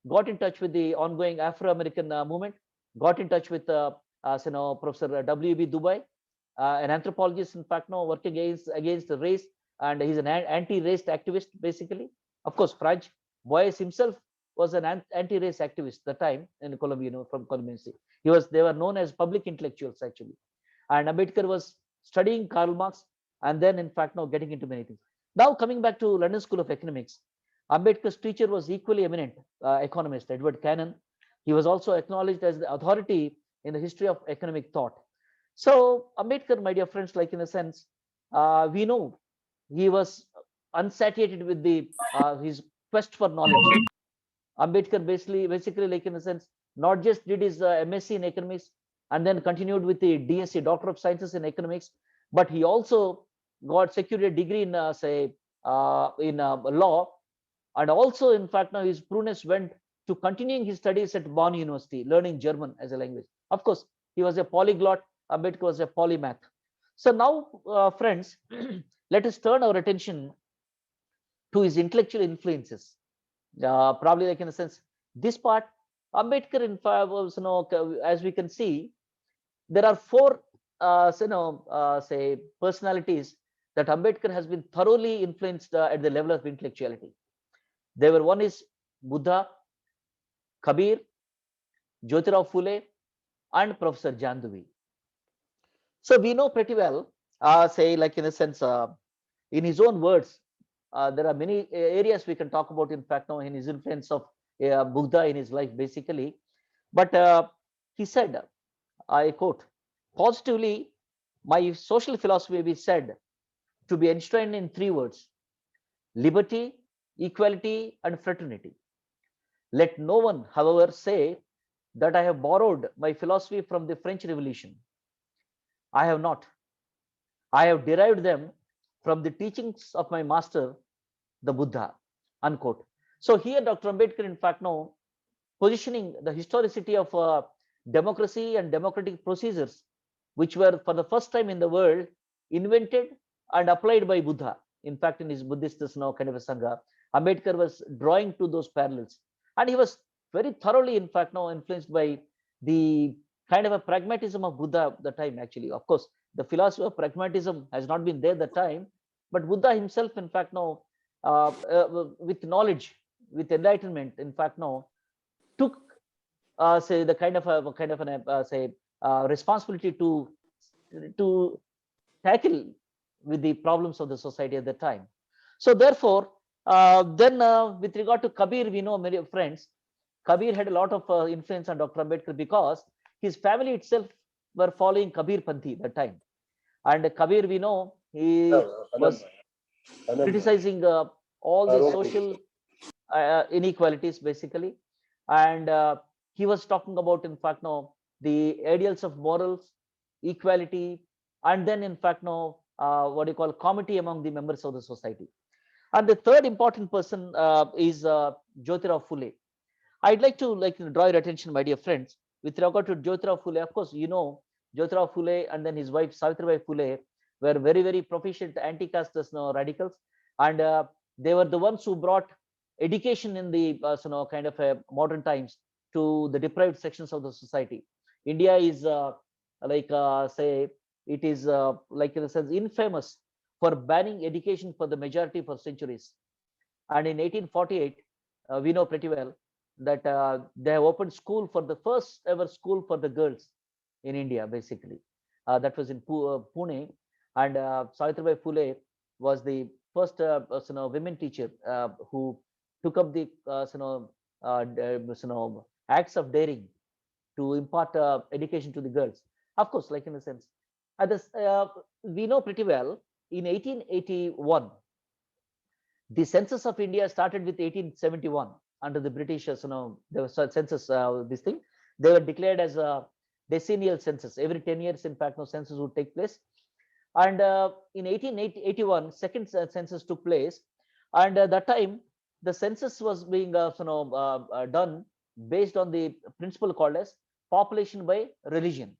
got in touch with the ongoing Afro-American movement, got in touch with Professor W.B. Dubai, an anthropologist, in fact, working against the race, and he's an anti-race activist, basically. Of course, Frank Boyce himself was an anti-race activist at the time in Columbia, from Columbia University. They were known as public intellectuals, actually. And Ambedkar was studying Karl Marx, and then, in fact, getting into many things. Now, coming back to London School of Economics, Ambedkar's teacher was equally eminent economist, Edward Cannon. He was also acknowledged as the authority in the history of economic thought. So, Ambedkar, my dear friends, like in a sense, we know he was unsatiated with his quest for knowledge. Ambedkar basically, like in a sense, not just did his MSc in economics and then continued with the DSc, Doctor of Sciences in Economics, but he also got secured a degree in, law, and also, in fact, now his prudence went to continuing his studies at Bonn University, learning German as a language. Of course, he was a polyglot. Ambedkar was a polymath. So now, friends, let us turn our attention to his intellectual influences. Probably, like in a sense, this part, Ambedkar, in fact, was, as we can see, there are four, say, personalities that Ambedkar has been thoroughly influenced at the level of intellectuality. One is Buddha, Kabir, Jyotirao Phule, and Professor Janduvi. So we know pretty well, say, like in a sense, in his own words, there are many areas we can talk about, in fact, now in his influence of Buddha in his life, basically. But he said, I quote, positively, my social philosophy may be said to be enshrined in three words: liberty, equality, and fraternity. Let no one, however, say that I have borrowed my philosophy from the French Revolution. I have not. I have derived them from the teachings of my master, the Buddha, unquote. So here Dr. Ambedkar, in fact, now positioning the historicity of democracy and democratic procedures, which were for the first time in the world invented and applied by Buddha. In fact, in his Buddhist kind of a Sangha, Ambedkar was drawing to those parallels. And he was very thoroughly, in fact, now influenced by the kind of a pragmatism of Buddha at the time, actually. Of course, the philosophy of pragmatism has not been there at the time, but Buddha himself, in fact, now, with knowledge, with enlightenment, in fact, now, took, say, the kind of an responsibility to tackle with the problems of the society at the time. So therefore, then with regard to Kabir, we know many friends, Kabir had a lot of influence on Dr. Ambedkar because his family itself were following Kabir Panthi at the time. And Kabir, we know, he was criticizing all the social inequalities basically. And he was talking about, in fact, no, the ideals of morals, equality, and then, in fact, no, what you call comity among the members of the society. And the third important person is Jyotirao Phule. I'd like to draw your attention, my dear friends, with regard to Jyotirao Phule. Of course, you know Jyotirao Phule and then his wife Savitribai Phule were very proficient anti-caste radicals, and they were the ones who brought education in the kind of modern times to the deprived sections of the society. India is say it is like in a sense infamous for banning education for the majority for centuries. And in 1848, we know pretty well that they have opened school for the first ever school for the girls in India, basically. That was in Pune, and Savitribai Phule was the first women teacher who took up the acts of daring to impart education to the girls. Of course, like in a sense, at this, we know pretty well in 1881 the census of India started with 1871 under the British, there was a census, this thing. They were declared as a decennial census. Every 10 years, in fact, no census would take place. And in 1881, second census took place. And that time, the census was being done based on the principle called as population by religion.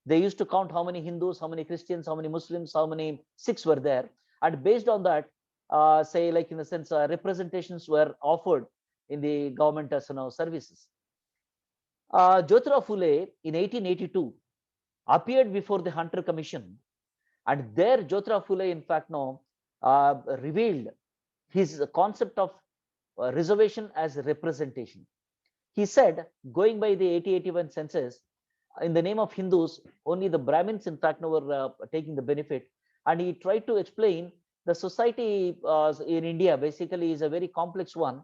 They used to count how many Hindus, how many Christians, how many Muslims, how many Sikhs were there. And based on that, say, like in a sense, representations were offered in the government services. Jyotirao Phule in 1882 appeared before the Hunter Commission, and there Jyotirao Phule, in fact, revealed his concept of reservation as representation. He said, going by the 1881 census, in the name of Hindus, only the Brahmins, in fact, were taking the benefit. And he tried to explain the society in India basically is a very complex one,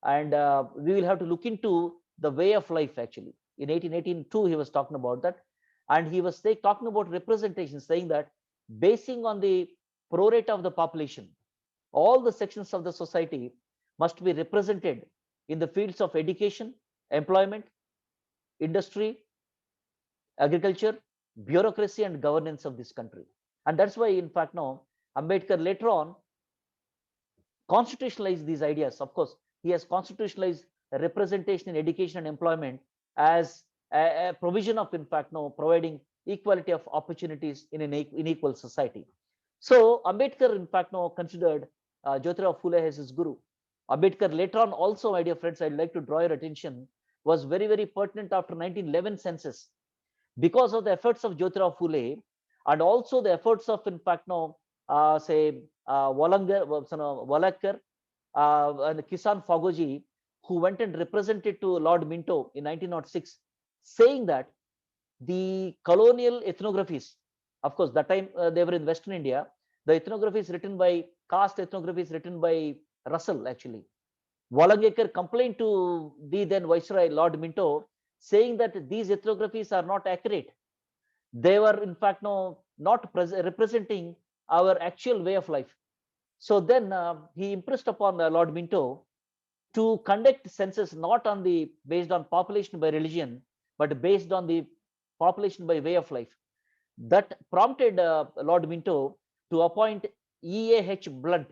and we will have to look into the way of life. Actually, in 1882, he was talking about that, and he was talking about representation, saying that basing on the pro rata of the population, all the sections of the society must be represented in the fields of education, employment, industry, agriculture, bureaucracy, and governance of this country. And that's why, in fact, now Ambedkar later on constitutionalized these ideas. Of course, he has constitutionalized representation in education and employment as a provision of, in fact, providing equality of opportunities in an unequal society. So Ambedkar, in fact, considered Jyotirao Phule as his guru. Ambedkar later on also, my dear friends, I'd like to draw your attention, was very pertinent after 1911 census, because of the efforts of Jyotirao Phule and also the efforts of, in fact, say Walakkar and Kisan Fagoji, who went and represented to Lord Minto in 1906, saying that the colonial ethnographies, of course, that time they were in Western India, the ethnographies written by caste ethnographies written by Russell, actually. Walankar complained to the then Viceroy Lord Minto, saying that these ethnographies are not accurate. They were, in fact, not representing our actual way of life. So then he impressed upon Lord Minto to conduct census not on the based on population by religion, but based on the population by way of life. That prompted Lord Minto to appoint E.A.H. Blunt,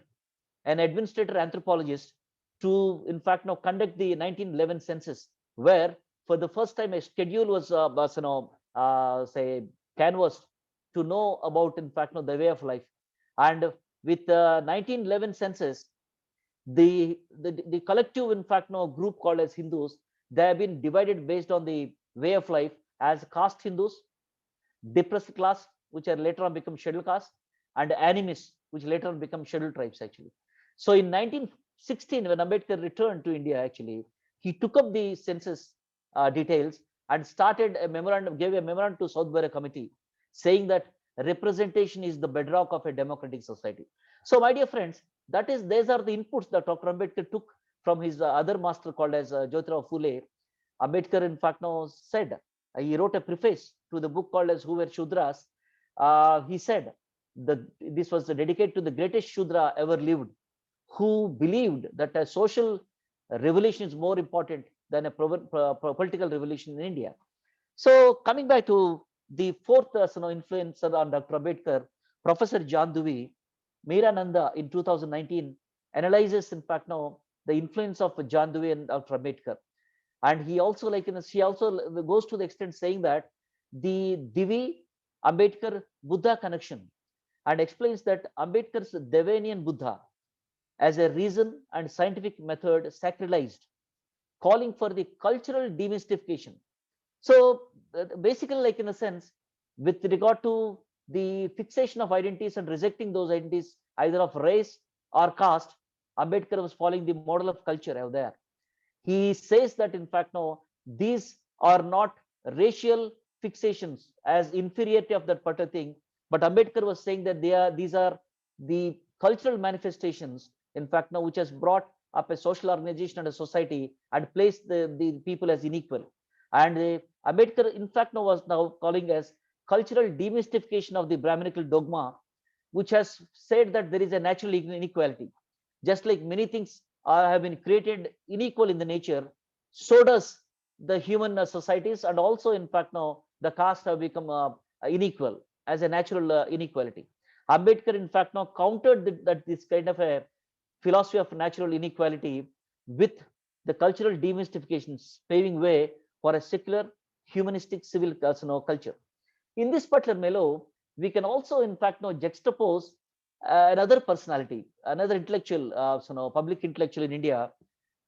an administrator anthropologist, to, in fact, conduct the 1911 census, where for the first time a schedule was say canvassed to know about, in fact, the way of life. And with the 1911 census, the collective, in fact, group called as Hindus, they have been divided based on the way of life as caste Hindus, depressed class, which are later on become scheduled caste, and animists, which later on become scheduled tribes, actually. So in 1916, when Ambedkar returned to India, actually, he took up the census details and started a memorandum, gave a memorandum to South Bora Committee, saying that representation is the bedrock of a democratic society. So, my dear friends, these are the inputs that Dr. Ambedkar took from his other master called as Jyotirao Phule. Ambedkar, in fact, said, he wrote a preface to the book called as Who Were Shudras. He said that this was dedicated to the greatest Shudra ever lived, who believed that a social revolution is more important than a political revolution in India. So coming back to the fourth influencer on Dr. Ambedkar, Professor John Dewey, Meerananda in 2019 analyzes, in fact, now the influence of John Dewey and Dr. Ambedkar. And he also, she also goes to the extent saying that the Dewey Ambedkar Buddha connection, and explains that Ambedkar's Devanian Buddha as a reason and scientific method sacralized, calling for the cultural demystification. So basically, in a sense, with regard to the fixation of identities and rejecting those identities either of race or caste, Ambedkar was following the model of culture out there. He says that, in fact, no, these are not racial fixations as inferiority of that particular thing, but Ambedkar was saying that these are the cultural manifestations, in fact, now which has brought up a social organization and a society and placed the people as unequal. And Ambedkar, in fact, now was now calling as cultural demystification of the Brahminical dogma, which has said that there is a natural inequality. Just like many things have been created unequal in the nature, so does the human societies, and also, in fact, now the caste have become unequal as a natural inequality. Ambedkar, in fact, now countered that this kind of a philosophy of natural inequality with the cultural demystifications, paving way for a secular, humanistic, civil culture. In this particular mellow, we can also, in fact, now juxtapose another personality, another intellectual, public intellectual in India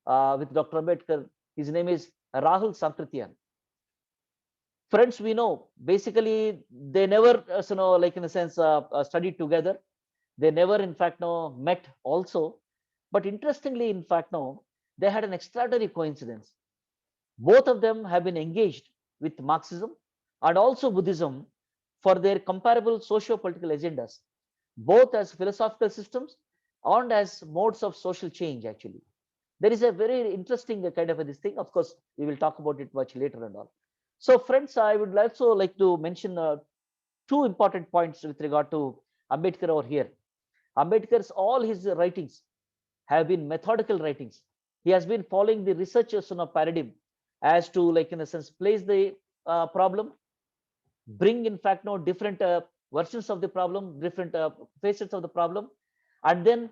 with Dr. Ambedkar. His name is Rahul Sankrityan. Friends, we know basically they never, in a sense, studied together. They never, in fact, met also. But interestingly, in fact, they had an extraordinary coincidence. Both of them have been engaged with Marxism and also Buddhism for their comparable socio-political agendas, both as philosophical systems and as modes of social change. Actually, there is a very interesting kind of this thing. Of course, we will talk about it much later and all. So friends, I would also like to mention two important points with regard to Ambedkar over here. Ambedkar's all his writings have been methodical writings. He has been following the researchers paradigm as to, in a sense, place the problem, bring, in fact, different versions of the problem, different facets of the problem, and then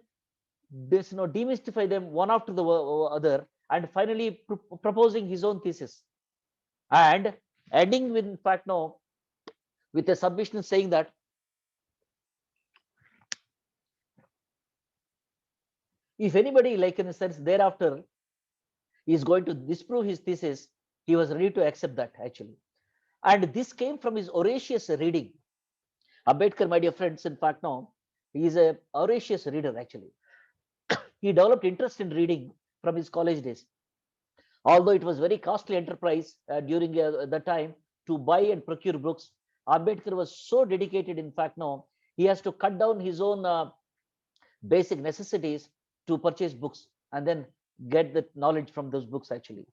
this, demystify them one after the other, and finally proposing his own thesis, and ending with, in fact, with a submission saying that if anybody, in a sense, thereafter is going to disprove his thesis, he was ready to accept that actually. And this came from his voracious reading. Ambedkar, my dear friends, in fact, he is a voracious reader actually. He developed interest in reading from his college days. Although it was very costly enterprise during the time to buy and procure books, Ambedkar was so dedicated, in fact, he has to cut down his own basic necessities to purchase books and then get the knowledge from those books actually.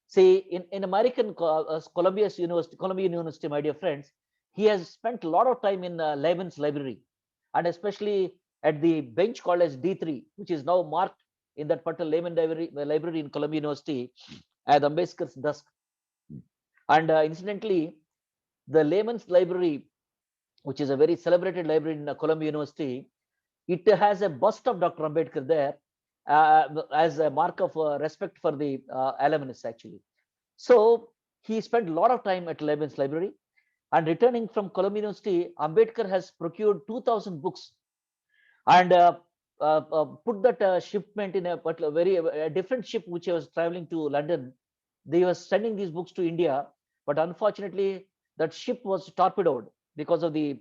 See, in American Columbia University, my dear friends, he has spent a lot of time in Lehman's library, and especially at the bench called as D3, which is now marked in that particular Lehman library in Columbia University as Ambedkar's desk. And incidentally, the Lehman's library, which is a very celebrated library in Columbia University, it has a bust of Dr. Ambedkar there as a mark of respect for the alumnus actually. So he spent a lot of time at Lehman's library, and returning from Columbia University, Ambedkar has procured 2,000 books and put that shipment in a very different ship which was traveling to London. They were sending these books to India, but unfortunately that ship was torpedoed because of the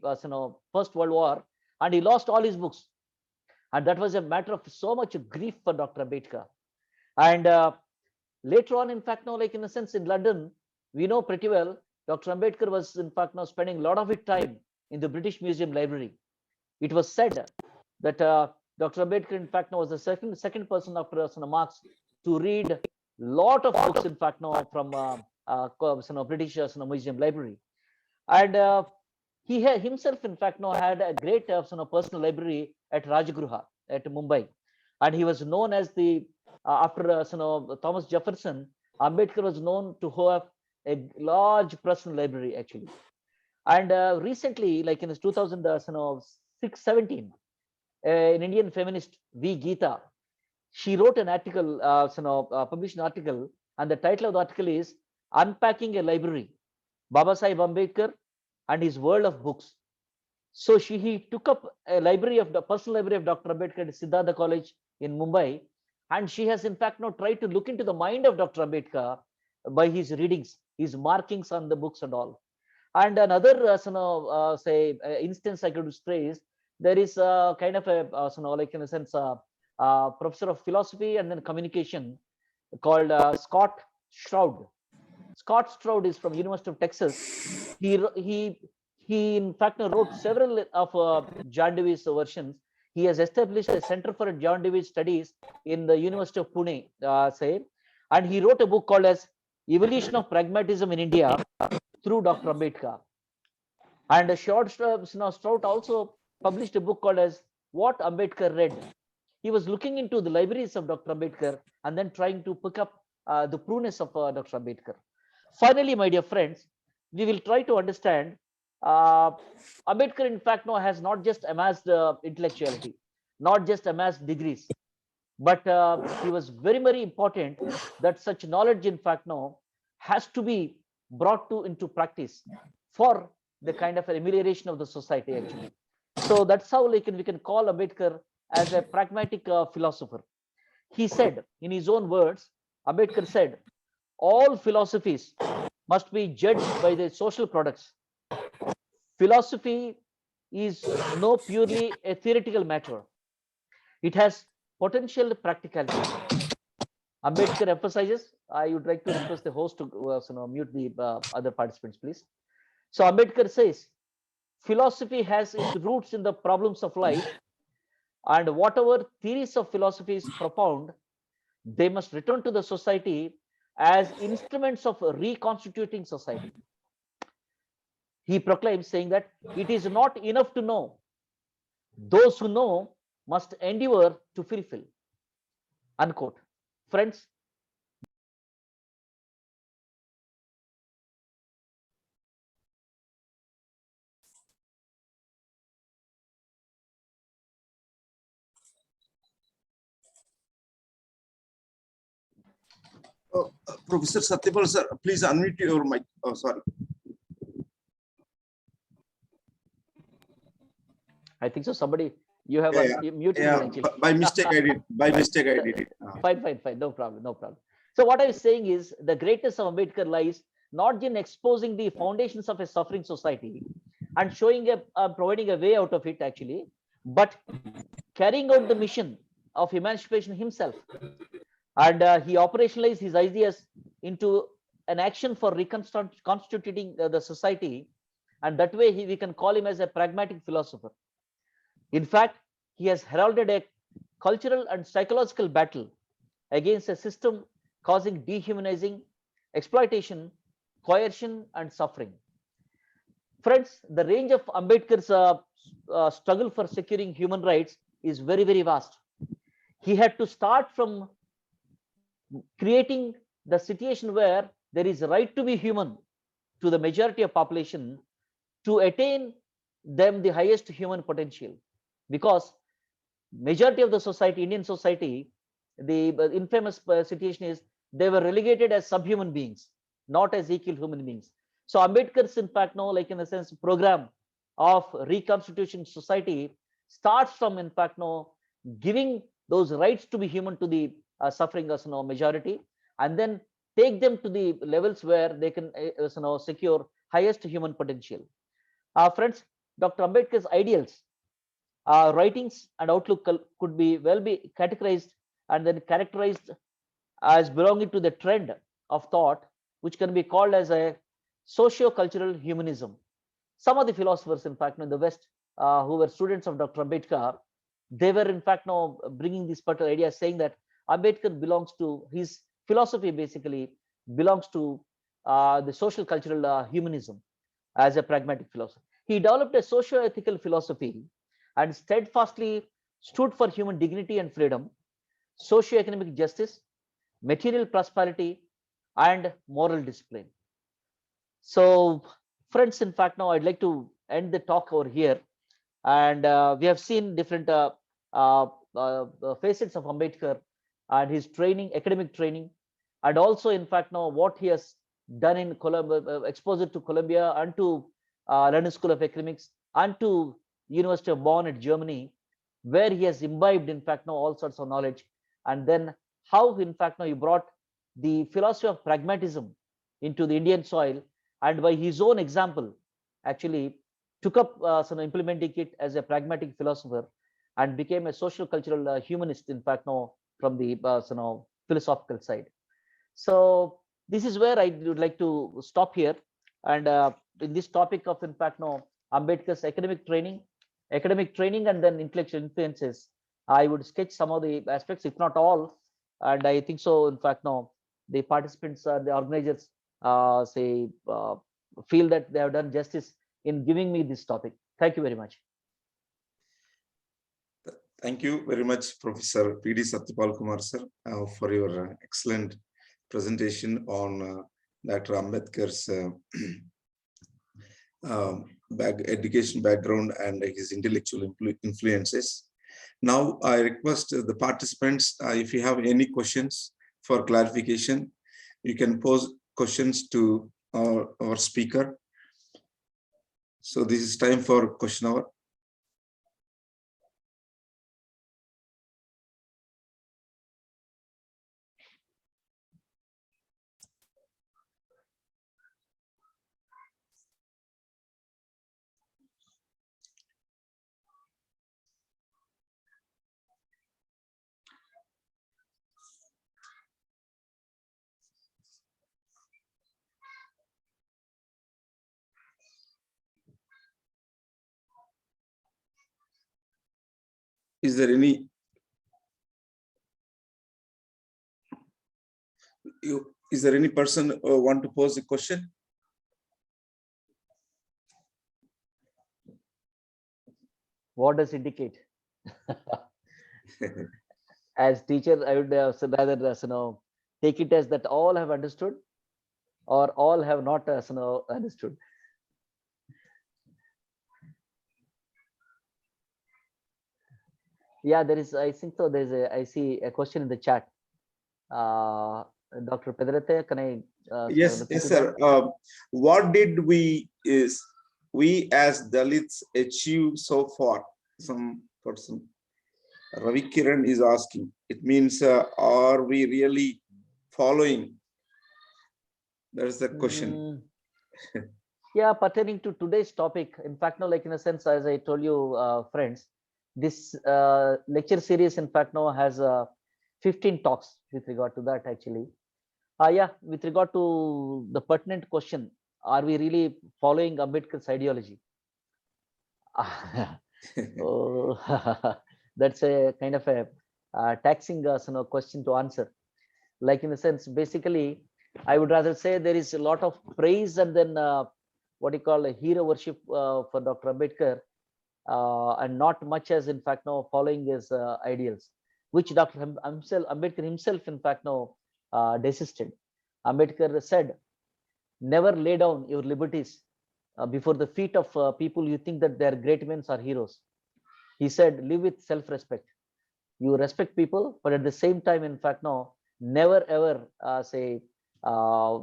First World War, and he lost all his books. And that was a matter of so much grief for Dr. Ambedkar. And later on, in fact, in a sense, in London, we know pretty well, Dr. Ambedkar was, in fact, spending a lot of his time in the British Museum Library. It was said that Dr. Ambedkar, in fact, was the second person after Marx to read a lot of books, in fact, from British Museum Library. And he himself, in fact, had a great personal library at Rajgruha at Mumbai. and he was known as the after Thomas Jefferson. Ambedkar was known to have a large personal library actually. And recently, like in his 2017, an Indian feminist, V. Geeta, she wrote an article, published an article, and the title of the article is "Unpacking a Library: Baba Sahib Ambedkar and His World of Books." So he took up a library of the personal library of Dr. Ambedkar at Siddhartha College in Mumbai, and she has in fact now tried to look into the mind of Dr. Ambedkar by his readings, his markings on the books and all. And another instance I could say is there is a kind of a like in a sense professor of philosophy and then communication called Scott Stroud. Scott Stroud is from University of Texas. He in fact wrote several of John Dewey's versions. He has established a Center for John Dewey Studies in the University of Pune, and he wrote a book called as Evolution of Pragmatism in India through Dr. Ambedkar. And Strout also published a book called as What Ambedkar Read. He was looking into the libraries of Dr. Ambedkar and then trying to pick up the pruness of Dr. Ambedkar. Finally, my dear friends, we will try to understand Ambedkar, in fact, now has not just amassed intellectuality, not just amassed degrees, but he was very, very important that such knowledge, in fact, now has to be brought into practice for the kind of amelioration of the society, actually. So that's how we can call Ambedkar as a pragmatic philosopher. He said, in his own words, Ambedkar said, all philosophies must be judged by their social products. Philosophy is no purely a theoretical matter. It has potential practicality. Ambedkar emphasizes, I would like to request the host to mute the other participants, please. So Ambedkar says, philosophy has its roots in the problems of life, and whatever theories of philosophy is propound, they must return to the society as instruments of reconstituting society. He proclaims, saying that it is not enough to know. Those who know must endeavor to fulfill. Unquote. Friends, Professor Satyapal, sir, please unmute your mic. Oh, sorry. I think so. Somebody, you have muted. Yeah, by mistake I did. By mistake I did it. Fine. No problem. So what I was saying is the greatness of Ambedkar lies not in exposing the foundations of a suffering society and showing providing a way out of it, actually, but carrying out the mission of emancipation himself. And he operationalized his ideas into an action for reconstituting the society, and that way we can call him as a pragmatic philosopher. In fact, he has heralded a cultural and psychological battle against a system causing dehumanizing, exploitation, coercion, and suffering. Friends, the range of Ambedkar's struggle for securing human rights is very, very vast. He had to start from creating the situation where there is a right to be human to the majority of population to attain them the highest human potential, because majority of the society, Indian society, the infamous situation is they were relegated as subhuman beings, not as equal human beings. So Ambedkar's, in fact, now, like in a sense, program of reconstitution society starts from, in fact, now giving those rights to be human to the suffering majority, and then take them to the levels where they can secure highest human potential. Friends, Dr. Ambedkar's ideals, writings, and outlook could be categorized and then characterized as belonging to the trend of thought, which can be called as a socio-cultural humanism. Some of the philosophers, in fact, in the West, who were students of Dr. Ambedkar, they were, in fact, now bringing this particular idea, saying that Ambedkar belongs to, his philosophy basically belongs to the social cultural humanism as a pragmatic philosopher. He developed a socio-ethical philosophy and steadfastly stood for human dignity and freedom, socio-economic justice, material prosperity, and moral discipline. So, friends, in fact, now I'd like to end the talk over here. And we have seen different uh, facets of Ambedkar and his training, academic training, and also, in fact, now what he has done in Columbia, exposure to Columbia and to London School of Economics and to University of Bonn at Germany, where he has imbibed, in fact, now all sorts of knowledge, and then how, in fact, now he brought the philosophy of pragmatism into the Indian soil, and by his own example, actually took up implementing it as a pragmatic philosopher and became a social cultural humanist, in fact, now from the philosophical side. So this is where I would like to stop here. And in this topic of, in fact, now Ambedkar's academic training and then intellectual influences, I would sketch some of the aspects, if not all. And I think so, in fact, now the participants, the organizers feel that they have done justice in giving me this topic. Thank you very much. Thank you very much, Professor P.D.Satyapal Kumar sir, for your excellent presentation on Dr. Ambedkar's education background and his intellectual influences. Now, I request the participants, if you have any questions for clarification, you can pose questions to our speaker. So this is time for question hour. Is there any person want to pose a question? What does indicate? As teacher, I would rather take it as that all have understood or all have not understood. Yeah, there is, I think so. I see a question in the chat. Dr. Pedrete, can I? Yes, sir. What did we as Dalits achieve so far? Some person, Ravi Kiran, is asking. It means, are we really following? That's the question. Yeah, pertaining to today's topic. In fact, now, like in a sense, as I told you, friends, this lecture series, in fact, now has 15 talks with regard to that, actually. Yeah, with regard to the pertinent question, are we really following Ambedkar's ideology? Oh, that's a kind of a taxing question to answer. Like in a sense, basically, I would rather say there is a lot of praise and then what you call a hero worship for Dr. Ambedkar, and not much as, in fact, now following his ideals, which Dr. Ambedkar himself, in fact, now desisted. Ambedkar said, never lay down your liberties before the feet of people you think that they are great men or heroes. He said, live with self-respect. You respect people, but at the same time, in fact, no, never ever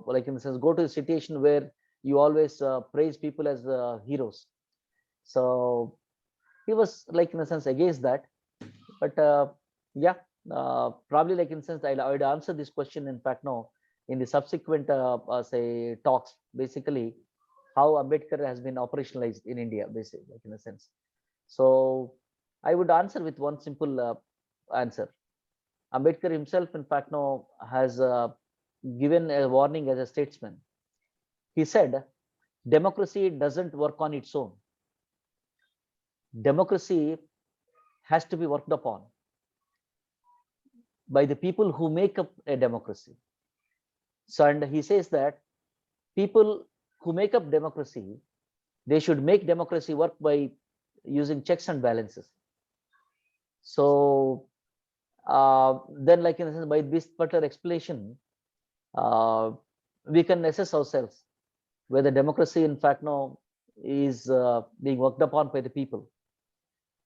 like in the sense, go to a situation where you always praise people as heroes. So he was, like in a sense, against that. But yeah, probably, like in a sense, I would answer this question, in fact, no, in the subsequent talks, basically how Ambedkar has been operationalized in India, basically, like in a sense. So I would answer with one simple answer. Ambedkar himself, in fact, now has given a warning as a statesman. He said, democracy doesn't work on its own. Democracy has to be worked upon by the people who make up a democracy. So, and he says that people who make up democracy, they should make democracy work by using checks and balances. So then like in a sense, by this particular explanation, we can assess ourselves whether democracy in fact no is being worked upon by the people,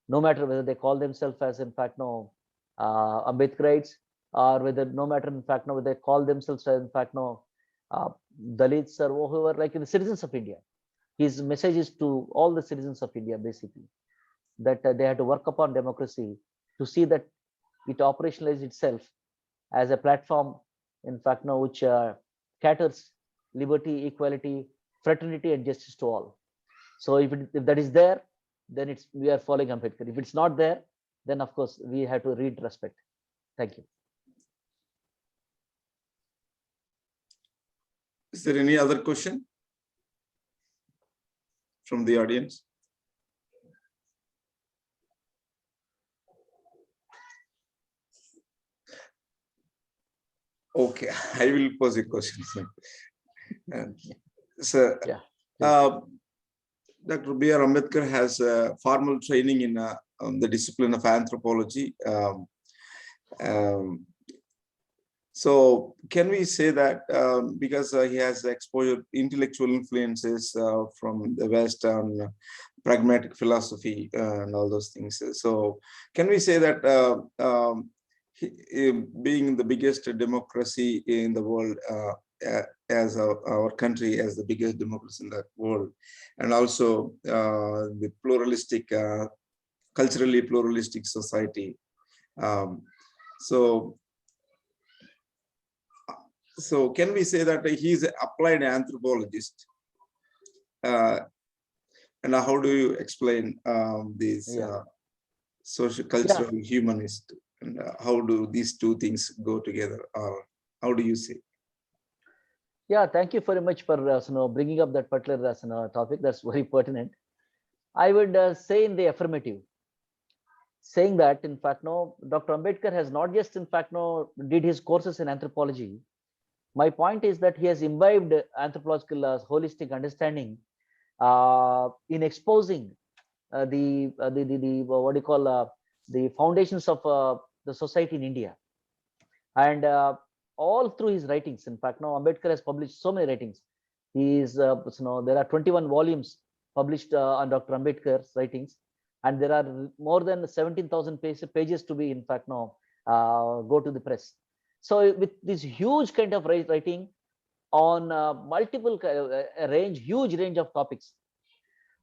no matter whether they call themselves as in fact no Ambedkarites, or whether no matter in fact no whether they call themselves as in fact no Dalits or whoever, like in the citizens of India. His message is to all the citizens of India basically that they have to work upon democracy to see that it operationalizes itself as a platform in fact now which caters liberty, equality, fraternity and justice to all. So if that is there, then it's we are following Ambedkar. If it's not there, then of course we have to read respect. Thank you. Is there any other question from the audience? Okay, I will pose a question. So, yeah, Dr. B.R.Ambedkar has formal training in the discipline of anthropology. So can we say that because he has exposure intellectual influences from the West on pragmatic philosophy and all those things, so can we say that being the biggest democracy in the world, as our country as the biggest democracy in the world, and also the pluralistic, culturally pluralistic society, so can we say that he's an applied anthropologist? And how do you explain these social cultural humanist, and how do these two things go together, or how do you say? Yeah, thank you very much for bringing up that particular topic. That's very pertinent. I would say in the affirmative, saying that in fact no, Dr. Ambedkar has not just in fact no did his courses in anthropology. My point is that he has imbibed anthropological holistic understanding in exposing the what do you call the foundations of the society in India, and all through his writings. In fact, now Ambedkar has published so many writings. He is there are 21 volumes published on Dr. Ambedkar's writings, and there are more than 17,000 pages to be in fact now go to the press. So with this huge kind of writing on multiple huge range of topics,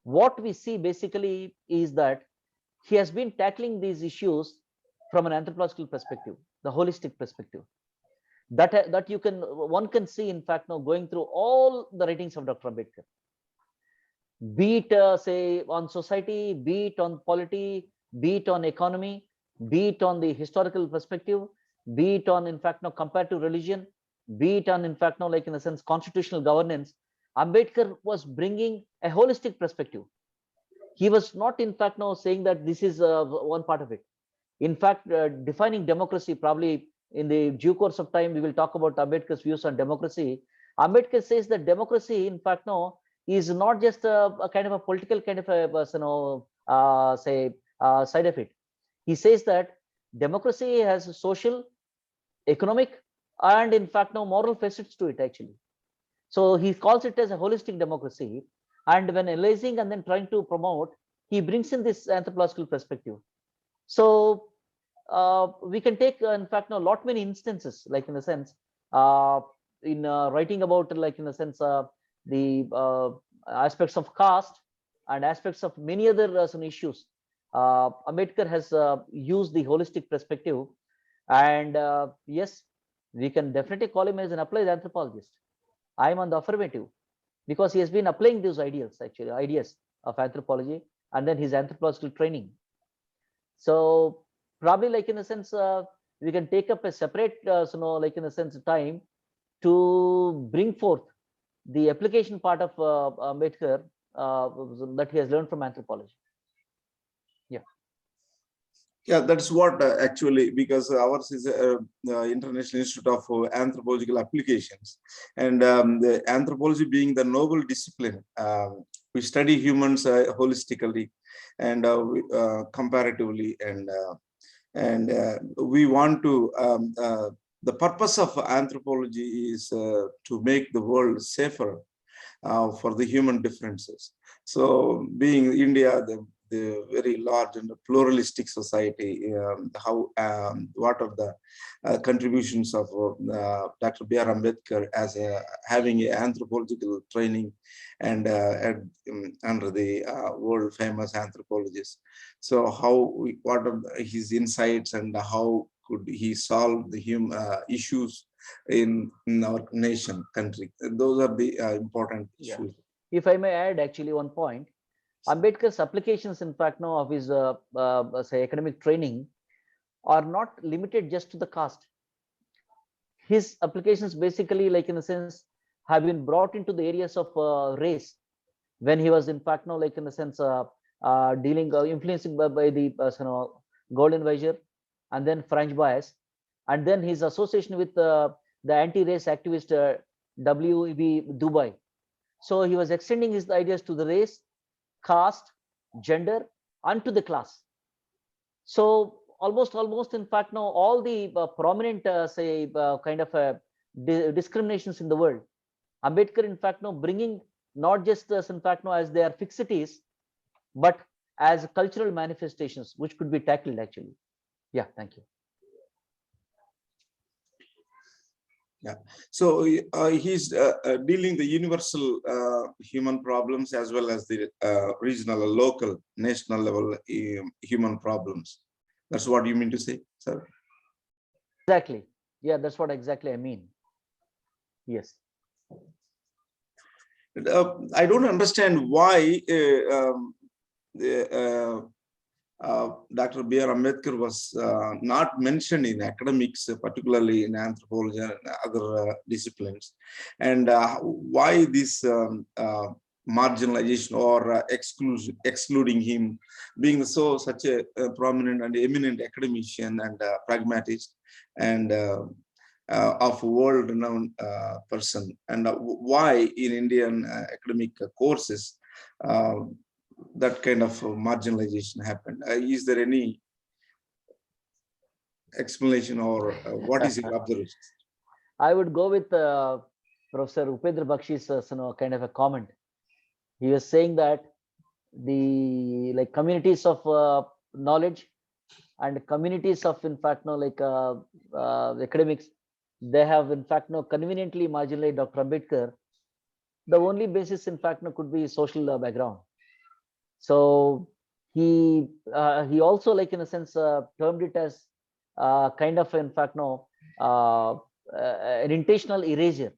what we see basically is that he has been tackling these issues from an anthropological perspective, the holistic perspective. That one can see in fact now going through all the writings of Dr. Ambedkar, be it say on society, be it on polity, be it on economy, be it on the historical perspective, be it on in fact now comparative religion, be it on in fact now like in a sense constitutional governance. Ambedkar was bringing a holistic perspective. He was not in fact now saying that this is one part of it. In fact, defining democracy, probably in the due course of time, we will talk about Ambedkar's views on democracy. Ambedkar says that democracy, in fact, no, is not just a kind of a political kind of a side of it. He says that democracy has social, economic, and in fact, no moral facets to it actually. So he calls it as a holistic democracy. And when analyzing and then trying to promote, he brings in this anthropological perspective. So we can take in fact a lot many instances, like in a sense in writing about like in a sense the aspects of caste and aspects of many other some issues. Ambedkar has used the holistic perspective, and yes, we can definitely call him as an applied anthropologist. I am on the affirmative because he has been applying those ideas of anthropology and then his anthropological training. So probably like in a sense we can take up a separate like in a sense time to bring forth the application part of Ambedkar that he has learned from anthropology. Yeah, that's what actually, because ours is International Institute of Anthropological Applications, and the anthropology being the noble discipline, we study humans holistically and comparatively, and And we want to, the purpose of anthropology is to make the world safer for the human differences. So being India, the very large and pluralistic society, what are the contributions of Dr.B.R.Ambedkar as having an anthropological training and under the world famous anthropologist. So what are his insights and how could he solve the issues in our nation, country? Those are the important issues. If I may add actually one point, Ambedkar's applications, in fact, now of his say academic training are not limited just to the caste. His applications basically, like in a sense, have been brought into the areas of race when he was in fact now, like in a sense, influencing by the golden visor and then French bias, and then his association with the anti-race activist W.E.B. Dubai. So he was extending his ideas to the race, caste, gender, and to the class. So almost in fact now all the prominent kind of discriminations in the world, Ambedkar in fact now bringing not just in fact now as their fixities, but as cultural manifestations which could be tackled actually. Yeah, thank you. Yeah, so he's dealing the universal human problems as well as the regional, local, national level human problems. That's what you mean to say, sir? Exactly. Yeah, that's what exactly I mean. Yes. I don't understand why Dr. B.R. Ambedkar was not mentioned in academics, particularly in anthropology and other disciplines, and why this marginalization or excluding him, being such a prominent and eminent academician and pragmatist and of world-renowned person, and why in Indian academic courses that kind of marginalization happened. Is there any explanation, or what is your observation? I would go with Professor Upendra-Bakshi's kind of a comment. He was saying that the communities of knowledge and communities of in fact academics, they have in fact conveniently marginalized Dr. Ambedkar. The only basis in fact could be social background. So he also in a sense termed it as kind of in fact an intentional erasure.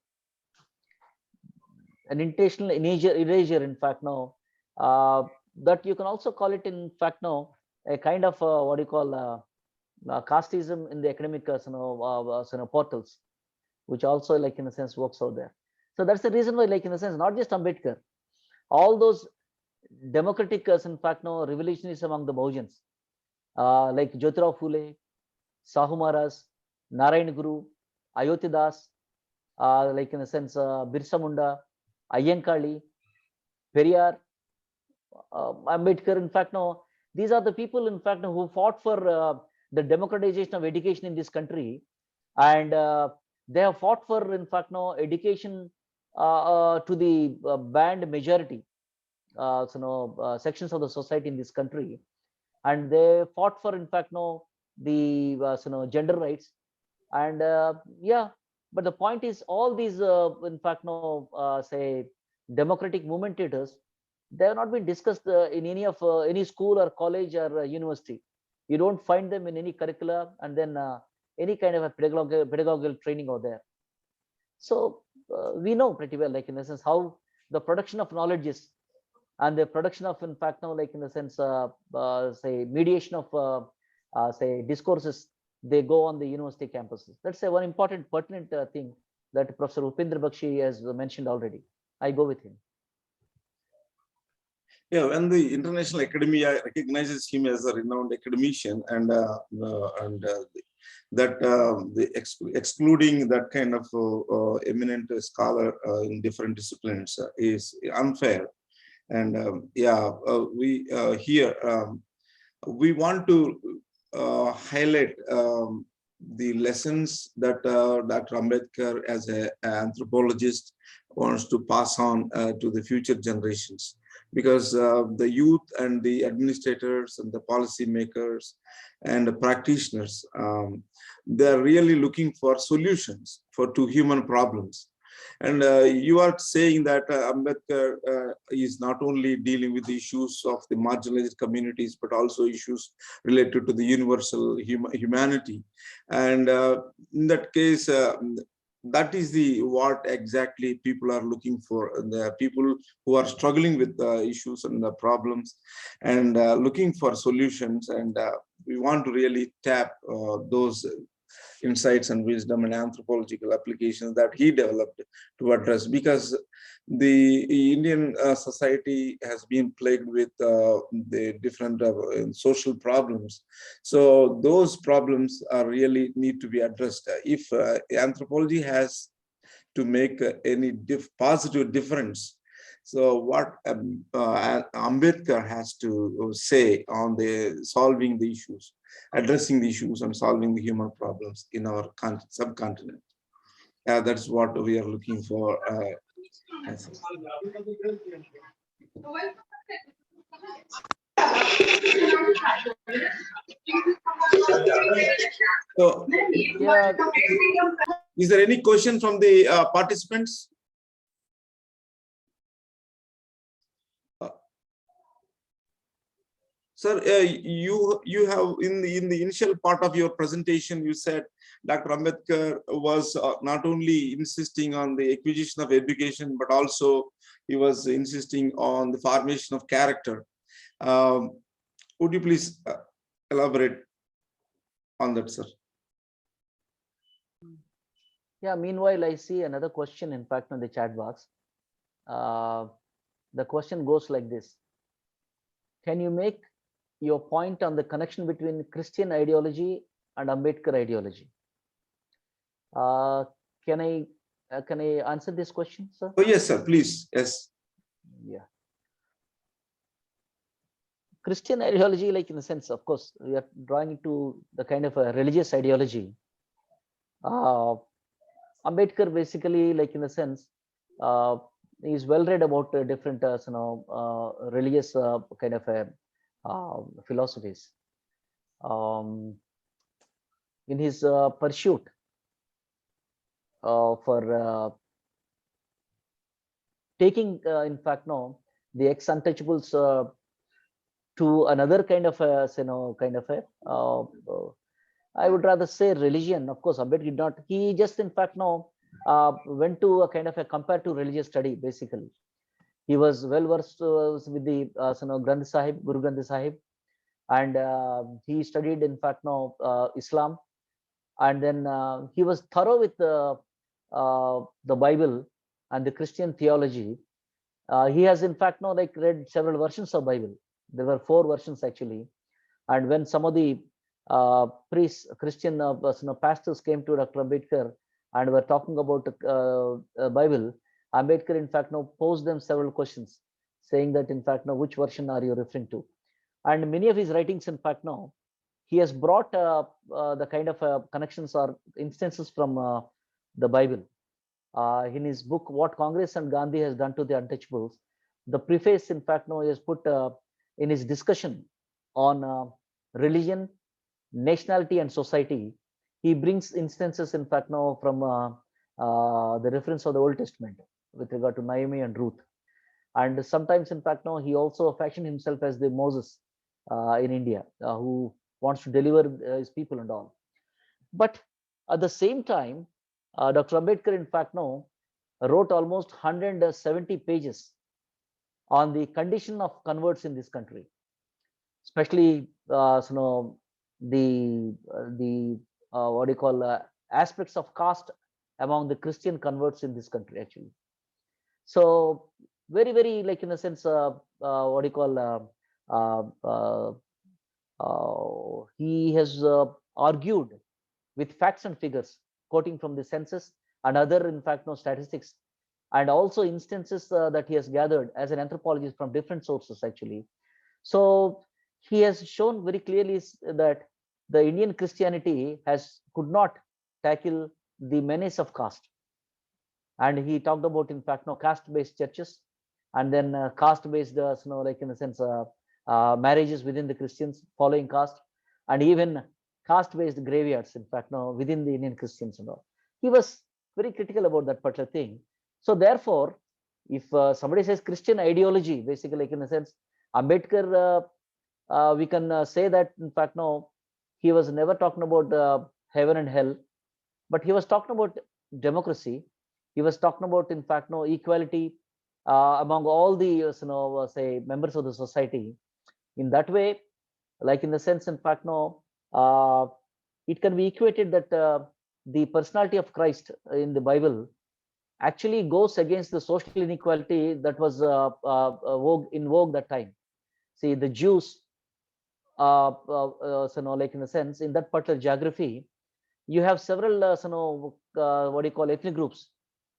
An intentional erasure in fact that you can also call it in fact a kind of what you call casteism in the academic portals, which also in a sense works out there. So that's the reason why in a sense not just Ambedkar, all those democratic in fact revolutionists among the Bahujans like Jyotirao Phule, Sahu Maharaj, Narayan Guru, Ayodhya Das, in a sense Birsa Munda, Ayyankali, Periyar, Ambedkar, in fact these are the people in fact who fought for the democratization of education in this country, and they have fought for in fact education to the band majority sections of the society in this country, and they fought for in fact the gender rights, and yeah, but the point is all these in fact say democratic movementators, they have not been discussed in any of any school or college or university. You don't find them in any curricula and then any kind of a pedagogical training out there. So we know pretty well in a sense how the production of knowledge is, and the production of in fact in a sense say mediation of say discourses, they go on the university campuses. That's one important pertinent thing that Professor Upendra-Bakshi has mentioned already. I go with him. Yeah, when the international academia recognizes him as a renowned academician, and excluding that kind of eminent scholar in different disciplines is unfair. And yeah, we here we want to highlight the lessons that Dr. Ambedkar, as an anthropologist, wants to pass on to the future generations. Because the youth and the administrators and the policymakers and the practitioners, they're really looking for solutions to human problems. And you are saying that Ambedkar is not only dealing with the issues of the marginalized communities, but also issues related to the universal humanity. And in that case, that is what exactly people are looking for. The people who are struggling with the issues and the problems and looking for solutions. And we want to really tap those insights and wisdom and anthropological applications that he developed to address, because the Indian society has been plagued with the different social problems. So those problems are really need to be addressed. If anthropology has to make any positive difference, so what Ambedkar has to say on solving the issues, addressing the issues and solving the human problems in our subcontinent. That's what we are looking for. So, Yeah. Is there any question from the participants? Sir, you have in the initial part of your presentation, you said Dr. Ambedkar was not only insisting on the acquisition of education, but also he was insisting on the formation of character. Would you please elaborate on that, sir? Yeah, meanwhile, I see another question, in fact, on the chat box. The question goes like this. Can you make your point on the connection between Christian ideology and Ambedkar ideology? Can I answer this question, sir? Oh, yes, sir, please. Yes. Yeah. Christian ideology, like in the sense, of course, we are drawing into the kind of a religious ideology. Ambedkar basically, like in the sense, is well read about different, religious kind of philosophies. In his pursuit for taking, in fact, no, the ex-untouchables to another kind of I would rather say religion. Of course, Ambedkar did not. He just, in fact, went to a kind of a comparative religious study. Basically, he was well versed with the Granth Sahib, Guru Granth Sahib, and he studied, in fact, Islam, and then he was thorough with the Bible and the Christian theology. He has, in fact, read several versions of Bible. There were 4 versions actually, and when some of the priests, Christian pastors came to Dr. Ambedkar and were talking about Bible, Ambedkar, in fact, posed them several questions, saying that, in fact, which version are you referring to? And many of his writings, in fact, he has brought the kind of connections or instances from the Bible. In his book, What Congress and Gandhi Has Done to the Untouchables, the preface, in fact, he has put in his discussion on religion, nationality, and society. He brings instances, in fact, from the reference of the Old Testament with regard to Naomi and Ruth. And sometimes, in fact, he also fashioned himself as the Moses in India, who wants to deliver his people and all. But at the same time, Dr. Ambedkar, in fact, wrote almost 170 pages on the condition of converts in this country, especially the what do you call aspects of caste among the Christian converts in this country, actually. So very, very, like in a sense, what do you call, he has argued with facts and figures, quoting from the census and other, in fact, statistics, and also instances that he has gathered as an anthropologist from different sources, actually. So he has shown very clearly that the Indian Christianity could not tackle the menace of caste. And he talked about, in fact, no caste-based churches, and then caste-based, like in a sense, marriages within the Christians following caste, and even caste-based graveyards, in fact, no, within the Indian Christians and all. He was very critical about that particular thing. So therefore, if somebody says Christian ideology, basically, like in a sense, Ambedkar, we can say that, in fact, no, he was never talking about heaven and hell, but he was talking about democracy. He was talking about, in fact, no equality among all the say members of the society. In that way, like in the sense, in fact, no, it can be equated that the personality of Christ in the Bible actually goes against the social inequality that was in vogue that time. See, the Jews, like in a sense, in that particular geography, you have several, what do you call, ethnic groups: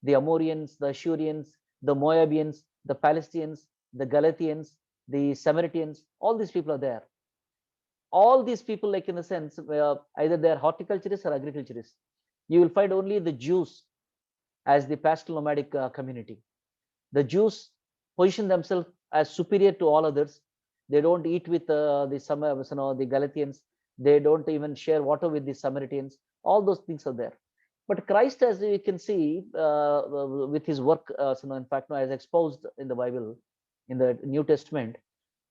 the Amorians, the Ashurians, the Moabians, the Palestinians, the Galatians, the Samaritans. All these people are there. All these people, like in a sense, either they are horticulturists or agriculturists. You will find only the Jews as the pastoral nomadic community. The Jews position themselves as superior to all others. They don't eat with the Galatians. They don't even share water with the Samaritans. All those things are there. But Christ, as we can see with his work, in fact, as exposed in the Bible, in the New Testament,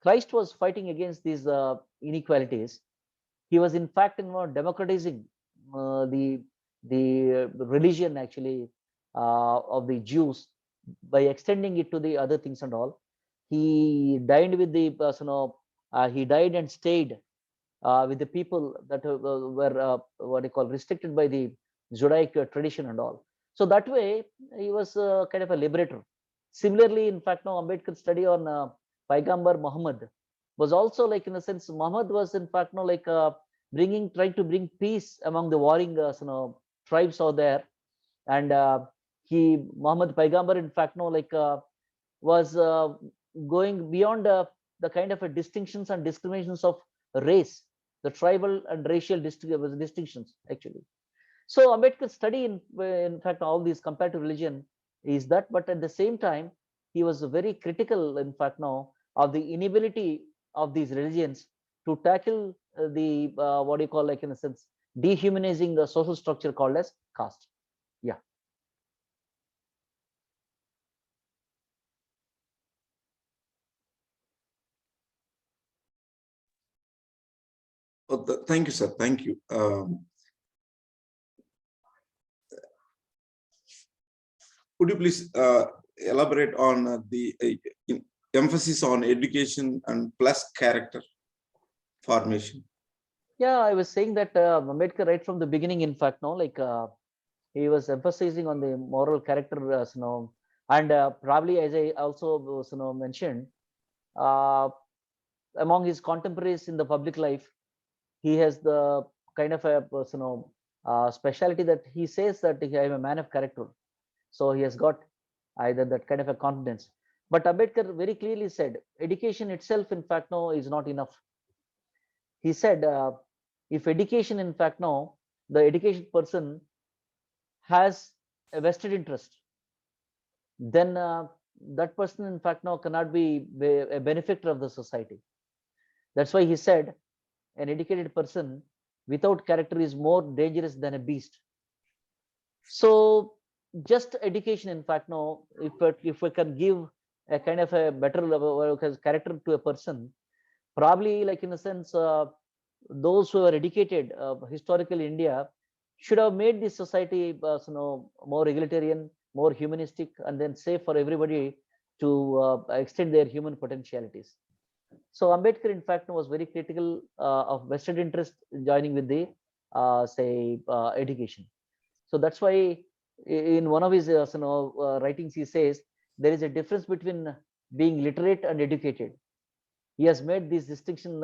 Christ was fighting against these inequalities. He was, in fact, democratizing the religion, actually, of the Jews by extending it to the other things and all. He dined with the he died and stayed with the people that were what they call restricted by the Judaic tradition and all. So that way, he was kind of a liberator. Similarly, in fact, now Ambedkar's study on Paigambar Muhammad was also, like in a sense, Muhammad was, in fact, like trying to bring peace among the warring tribes out there. And Muhammad Paigambar, in fact, was going beyond the kind of a distinctions and discriminations of race, the tribal and racial distinctions, actually. So Ambedkar's study, in fact, all these comparative religion is that, but at the same time, he was very critical, in fact, now of the inability of these religions to tackle the what do you call, like in a sense, dehumanizing the social structure called as caste. Yeah. Oh, thank you, sir. Thank you. Could you please elaborate on the emphasis on education and plus character formation? Yeah, I was saying that Ambedkar, right from the beginning, in fact, he was emphasizing on the moral character, and probably, as I also mentioned, among his contemporaries in the public life, he has the kind of a specialty that he says that I am a man of character. So he has got either that kind of a confidence. But Ambedkar very clearly said, education itself, in fact, is not enough. He said, if education, in fact, the educated person has a vested interest, then that person, in fact, cannot be a benefactor of the society. That's why he said, an educated person without character is more dangerous than a beast. So just education, in fact, if we can give a kind of a better character to a person, probably, like in a sense, those who are educated historically in India should have made this society more egalitarian, more humanistic, and then safe for everybody to extend their human potentialities. So Ambedkar, in fact, was very critical of vested interest joining with the education. So that's why in one of his writings he says there is a difference between being literate and educated. He has made this distinction. In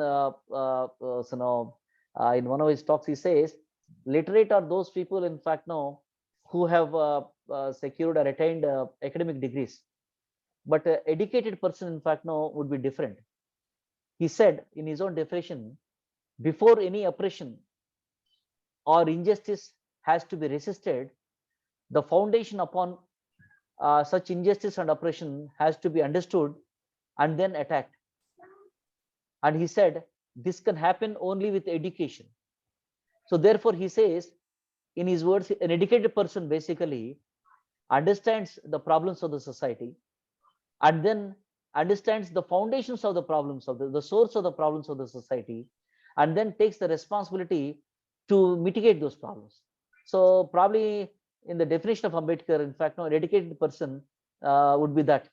one of his talks, he says literate are those people, in fact, who have secured or attained academic degrees, but educated person, in fact, would be different. He said in his own definition, before any oppression, or injustice has to be resisted, the foundation upon such injustice and oppression has to be understood and then attacked. And he said this can happen only with education. So therefore he says, in his words, an educated person basically understands the problems of the society and then understands the foundations of the problems of the source of the problems of the society, and then takes the responsibility to mitigate those problems. So probably in the definition of Ambedkar, in fact, no, an educated person would be that.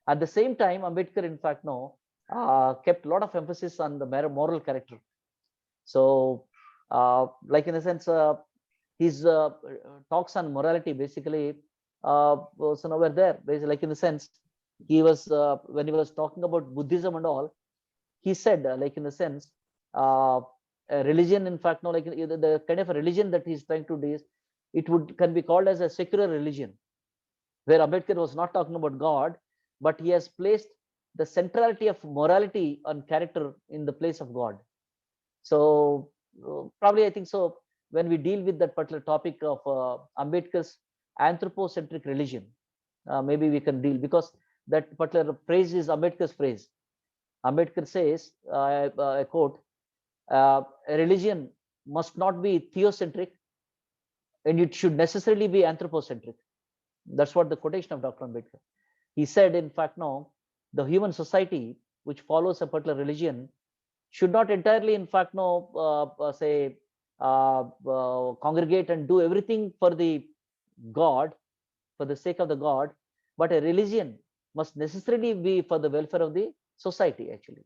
At the same time, Ambedkar, in fact, no, kept a lot of emphasis on the moral character. So, like in a sense, his talks on morality basically was nowhere there. Basically, like in the sense, he was when he was talking about Buddhism and all, he said, like in the sense, a religion, in fact, no, like the kind of a religion that he's trying to do is, it can be called as a secular religion, where Ambedkar was not talking about God, but he has placed the centrality of morality and character in the place of God. So probably I think so when we deal with that particular topic of Ambedkar's anthropocentric religion, maybe we can deal, because that particular phrase is Ambedkar's phrase. Ambedkar says, I quote, a religion must not be theocentric and it should necessarily be anthropocentric. That's what the quotation of Dr. Ambedkar. He said, in fact, no, the human society which follows a particular religion should not entirely, in fact, no, congregate and do everything for the God, for the sake of the God, but a religion must necessarily be for the welfare of the society, actually.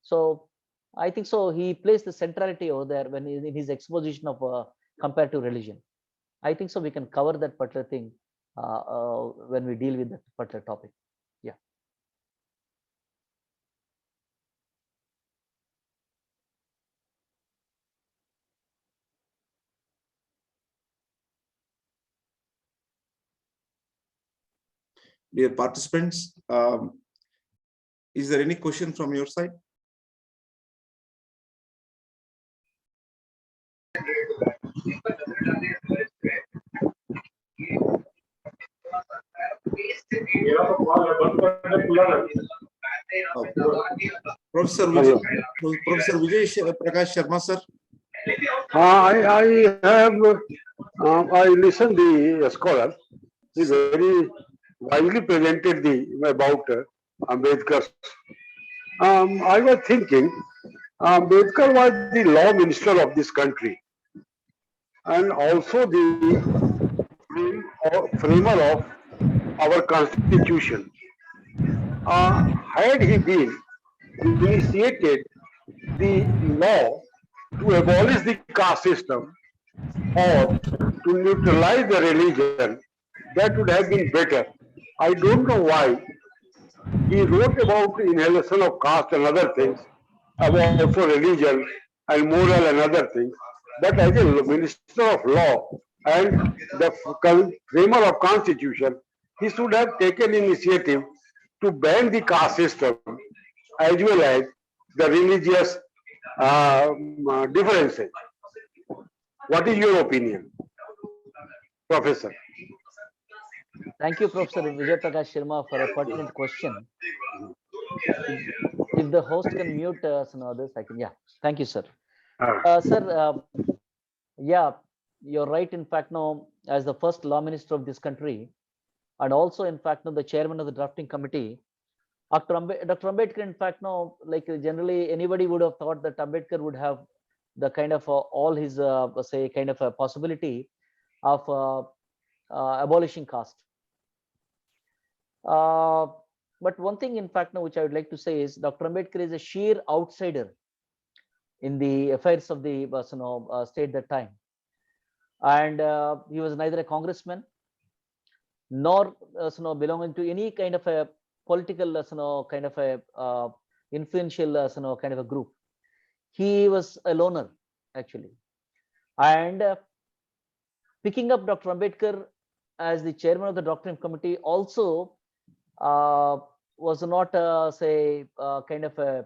So I think so he placed the centrality over there when in his exposition of comparative religion. I think so we can cover that particular thing when we deal with that particular topic. Yeah. Dear participants, is there any question from your side? Professor Vijay Prakash Sharma, sir. I listened the scholar. He very widely presented about Ambedkar. I was thinking, Ambedkar was the law minister of this country and also the framer of our constitution. Had he been initiated the law to abolish the caste system or to neutralize the religion, that would have been better. I don't know why he wrote about the inhalation of caste and other things, about also religion and moral and other things. But as a minister of law and the framer of constitution, he should have taken initiative to ban the caste system as well as the religious differences. What is your opinion, Professor? Thank you, Professor Vijay Prakash Sharma, for a pertinent question. If the host can mute some others, I can. Yeah, thank you, sir. Sir, yeah, you're right. In fact, no, as the first law minister of this country, and also, in fact, no, the chairman of the drafting committee, Dr. Ambedkar, in fact, no, like generally anybody would have thought that Ambedkar would have the kind of all his, say, kind of a possibility of abolishing caste. But one thing, in fact, now, which I would like to say is Dr. Ambedkar is a sheer outsider in the affairs of the state that time. And he was neither a congressman nor belonging to any kind of a political kind of a influential kind of a group. He was a loner, actually. And picking up Dr. Ambedkar as the chairman of the doctrine committee also was not say kind of a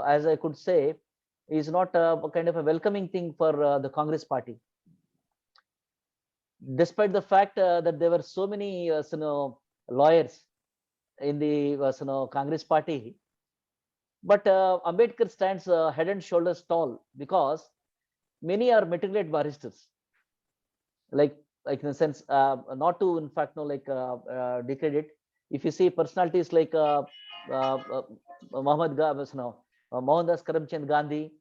as I could say is not a kind of a welcoming thing for the Congress party, despite the fact that there were so many lawyers in the Congress party. But Ambedkar stands head and shoulders tall because many are matriculate barristers. Like in a sense, not to in fact degrade it. If you see personalities like uh, uh, Mohandas Karamchand Gandhi,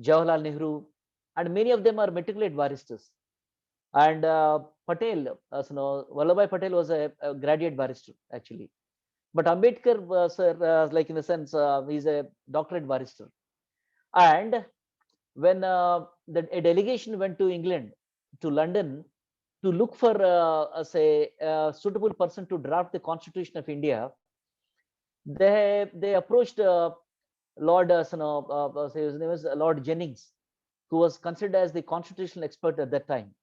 Jawaharlal Nehru, and many of them are matriculate barristers. And Patel, Vallabhbhai Patel was a graduate barrister actually. But Ambedkar was, like in a sense, he's a doctorate barrister. And when a delegation went to England, to London, to look for, say, a suitable person to draft the Constitution of India, they approached Lord, say his name is Lord Jennings, who was considered as the constitutional expert at that time.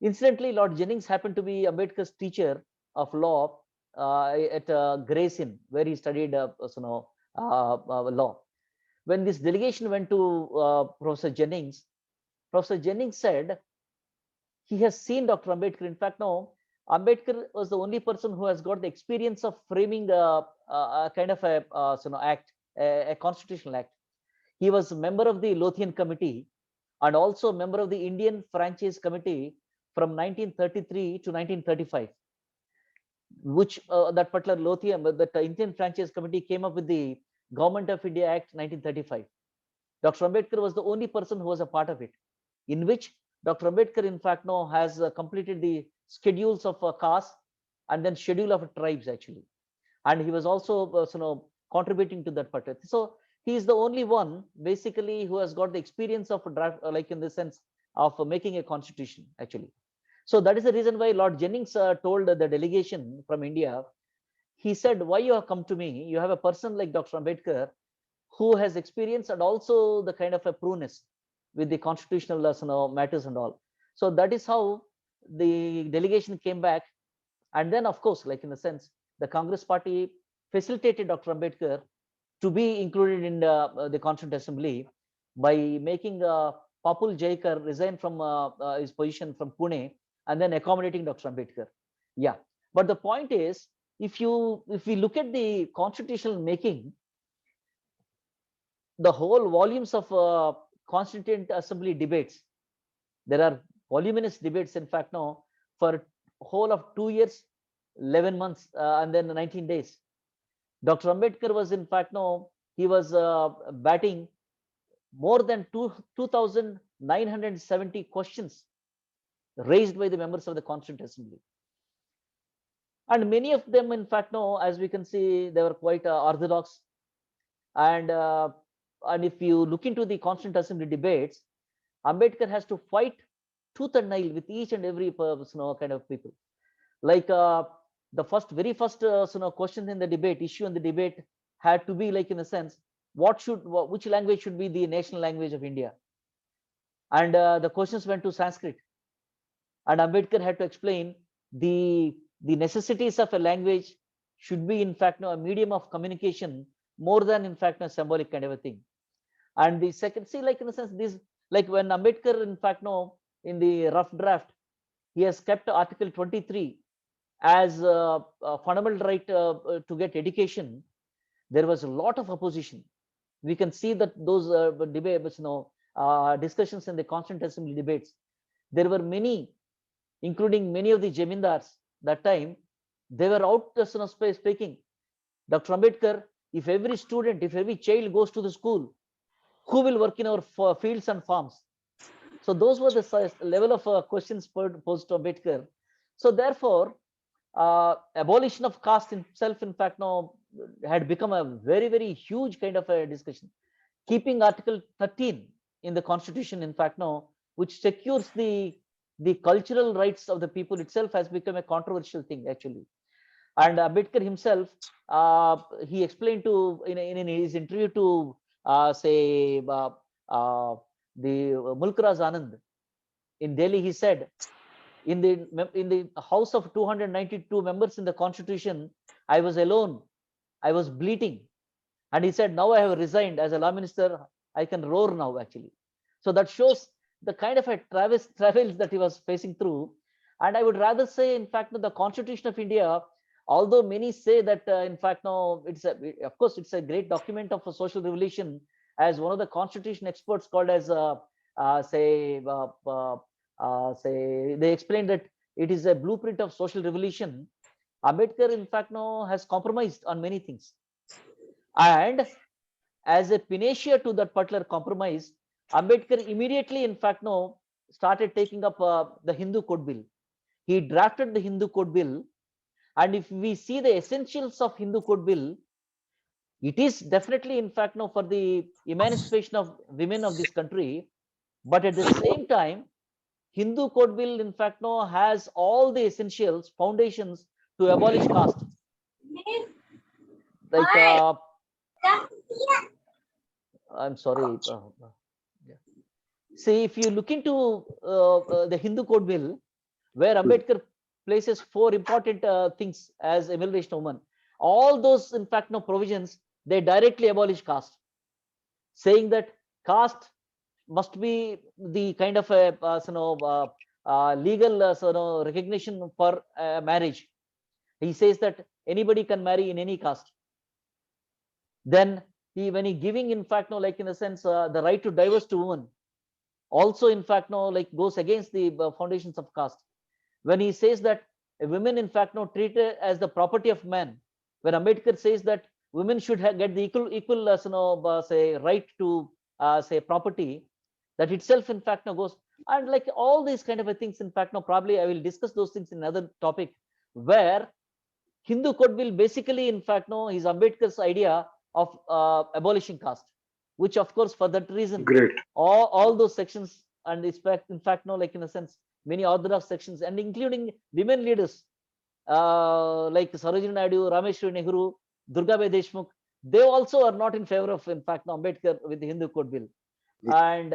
Incidentally, Lord Jennings happened to be Ambedkar's teacher of law at Gray's Inn, where he studied law. When this delegation went to Professor Jennings said he has seen Dr. Ambedkar. In fact, no, Ambedkar was the only person who has got the experience of framing a kind of act, a constitutional act. He was a member of the Lothian Committee and also a member of the Indian Franchise Committee from 1933 to 1935, which that particular Lothian, that Indian Franchise Committee came up with the Government of India Act 1935. Dr. Ambedkar was the only person who was a part of it, in which Dr. Ambedkar, in fact, now has completed the schedules of castes and then schedule of tribes actually, and he was also contributing to that part. So he is the only one basically who has got the experience of draft, like in the sense of making a constitution actually. So that is the reason why Lord Jennings told the delegation from India, he said, why you have come to me? You have a person like Dr. Ambedkar who has experience and also the kind of a pruneness with the constitutional matters and all. So that is how the delegation came back. And then, of course, like in the sense, the Congress party facilitated Dr. Ambedkar to be included in the Constituent Assembly by making Papul Jaikar resign from his position from Pune and then accommodating Dr. Ambedkar. Yeah, but the point is, if we look at the constitutional making, the whole volumes of Constituent Assembly debates, there are voluminous debates, in fact, now for whole of 2 years, 11 months, and then 19 days. Dr. Ambedkar was, in fact, no, he was batting more than 2,970 questions raised by the members of the Constituent Assembly. And many of them, in fact, no, as we can see, they were quite orthodox. And if you look into the Constituent Assembly debates, Ambedkar has to fight tooth and nail with each and every kind of people. Like the very first question in the debate, issue in the debate had to be like in a sense, which language should be the national language of India? And the questions went to Sanskrit. And Ambedkar had to explain the necessities of a language should be in fact a medium of communication more than in fact a symbolic kind of a thing. And the second, see, like in a sense, this, like when Ambedkar, in fact, in the rough draft, he has kept Article 23 as a fundamental right to get education. There was a lot of opposition. We can see that those debates, discussions in the Constituent Assembly debates, there were many, including many of the Jamindars that time, they were out speaking, Dr. Ambedkar, if every student, if every child goes to the school, who will work in our fields and farms? So those were the level of questions posed to Ambedkar. So therefore, abolition of caste itself, in fact, now had become a very, very huge kind of a discussion. Keeping Article 13 in the Constitution, in fact, now, which secures the cultural rights of the people itself, has become a controversial thing actually. And Ambedkar himself, he explained to in his interview to say the Mulkraz Anand in Delhi, he said, in the house of 292 members in the Constitution, I was alone, I was bleating, and he said, now I have resigned as a law minister, I can roar now actually. So that shows the kind of a travels that he was facing through. And I would rather say, in fact, the Constitution of India, although many say that, in fact, no, of course, it's a great document of a social revolution, as one of the constitution experts called as, say, they explained that it is a blueprint of social revolution. Ambedkar, in fact, no, has compromised on many things. And as a panacea to that particular compromise, Ambedkar immediately, in fact, no, started taking up the Hindu Code Bill. He drafted the Hindu Code Bill, and if we see the essentials of Hindu Code Bill, it is definitely, in fact, no, for the emancipation of women of this country. But at the same time, Hindu Code Bill, in fact, no, has all the essentials, foundations to abolish caste. Like, I'm sorry. Yeah. See, if you look into the Hindu Code Bill, where Ambedkar places 4 important things as amelioration of woman, all those, in fact, no provisions, they directly abolish caste, saying that caste must be the kind of a legal recognition for marriage. He says that anybody can marry in any caste. Then when he giving, in fact, no, like in a sense, the right to divorce to women, also, in fact, no, like goes against the foundations of caste. When he says that women, in fact, no, treated as the property of man, when Ambedkar says that women should get the equal say right to say property, that itself, in fact, no, goes, and like all these kind of things, in fact, no, probably I will discuss those things in another topic, where Hindu Code will basically, in fact, no, is Ambedkar's idea of abolishing caste, which, of course, for that reason, Great. all those sections, and in fact, no, like in a sense, many orthodox sections, and including women leaders like Sarojini Naidu, Rameshwari Nehru, Durgabai Deshmukh, they also are not in favor of, in fact, Ambedkar with the Hindu Code Bill. And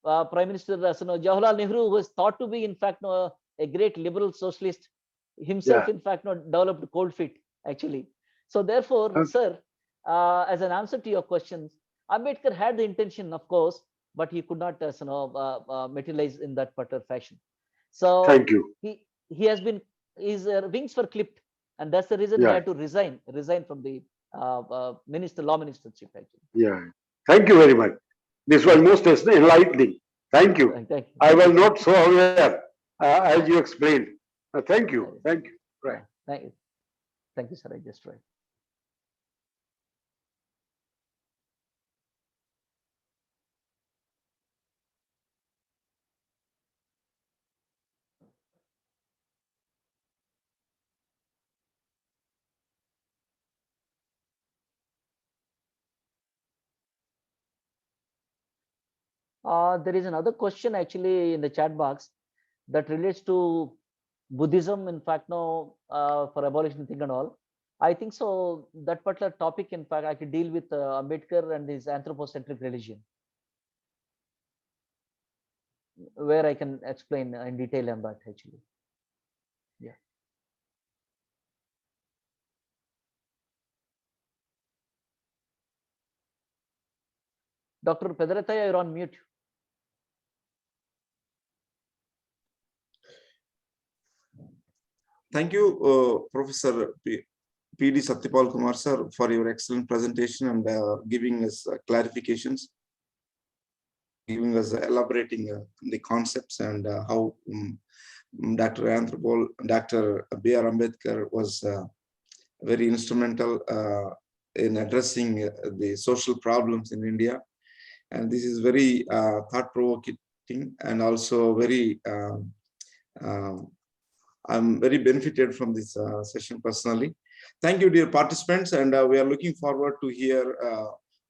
Prime Minister Jawaharlal Nehru was thought to be, in fact, a great liberal socialist himself, in fact, developed cold feet actually. So therefore, sir, as an answer to your questions, Ambedkar had the intention, of course, but he could not materialize in that particular fashion. So thank you. He has been, his wings were clipped, and that's the reason he had to resign from the law ministership actually. Yeah, thank you very much. This was most enlightening. Thank you. Thank you. I was not so aware as you explained. Thank you. Thank you. Right. Thank you, sir. I just tried. There is another question actually in the chat box that relates to Buddhism, in fact, no, for abolition thing and all. I think so. That particular topic, in fact, I could deal with Ambedkar and his anthropocentric religion, where I can explain in detail on that actually. Yeah. Dr. P.D.Satyapal, you're on mute. Thank you, Professor P.D.Satyapal Kumar sir, for your excellent presentation and giving us clarifications, giving us elaborating the concepts and how Dr. B.R.Ambedkar was very instrumental in addressing the social problems in India. And this is very thought-provoking and also very I'm very benefited from this session personally. Thank you, dear participants, and we are looking forward to hear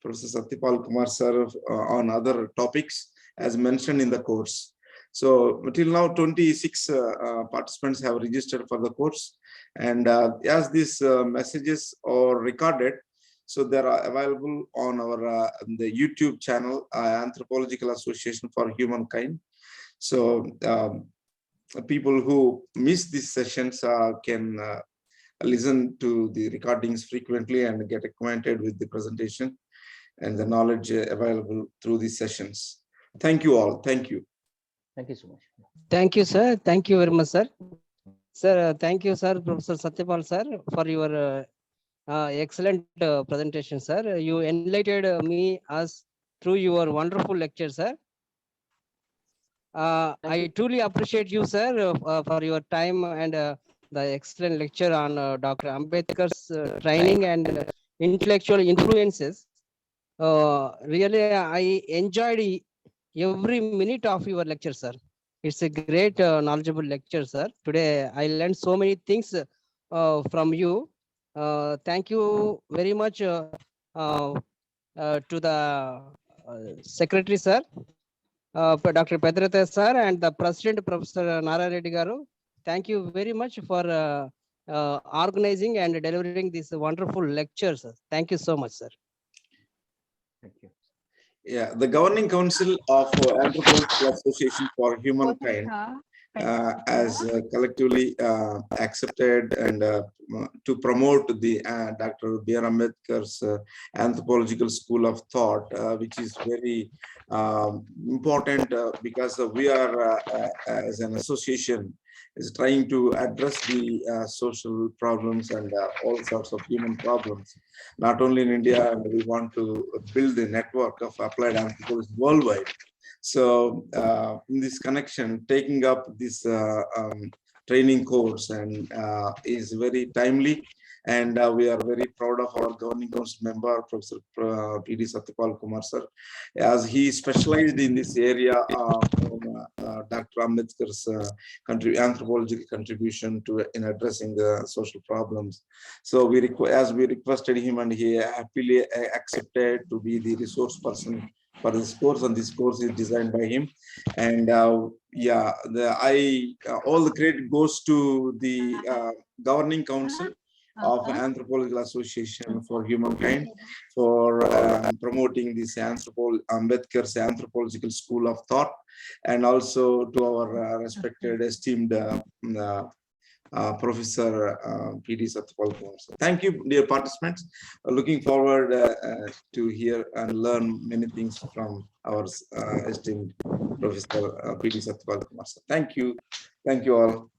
Professor Satyapal Kumar sir on other topics as mentioned in the course. So till now, 26 participants have registered for the course, and as these messages are recorded, so they are available on our the YouTube channel, Anthropological Association for Humankind. So people who miss these sessions can listen to the recordings frequently and get acquainted with the presentation. and the knowledge available through these sessions. Thank you all. Thank you. Thank you so much. Thank you, sir. Thank you very much, sir. Sir, thank you, sir, Professor Satyapal, sir, for your excellent presentation, sir. You enlightened me as through your wonderful lecture, sir. I truly appreciate you, sir, for your time and the excellent lecture on Dr. Ambedkar's training and intellectual influences. Really, I enjoyed every minute of your lecture, sir. It's a great knowledgeable lecture, sir. Today, I learned so many things from you. Thank you very much to the secretary, sir, Dr. P.D.Satyapal, sir, and the president, Professor Nara Reddy Garu. Thank you very much for organizing and delivering this wonderful lecture, sir. Thank you so much, sir. Thank you. Yeah, the Governing Council of Anthropological Association for Humankind as collectively accepted and to promote the Dr.B.R.Ambedkar's Anthropological School of Thought, which is very important because we are, as an association, is trying to address the social problems and all sorts of human problems, not only in India, and we want to build a network of applied anthropologists worldwide. So in this connection, taking up this training course and is very timely, and we are very proud of our Governing Council member, Professor P.D.Satyapal Kumar sir, as he specialized in this area from Dr. Ambedkar's anthropological contribution to in addressing the social problems. So as we requested him, and he happily accepted to be the resource person for this course, and this course is designed by him. And yeah, all the credit goes to the Governing Council of Anthropological Association for Humankind for promoting this Ambedkar's Anthropological School of Thought, and also to our respected, esteemed Professor P.D.Satyapal. Thank you, dear participants. Looking forward to hear and learn many things from our esteemed Professor P.D.Satyapal. Thank you. Thank you all.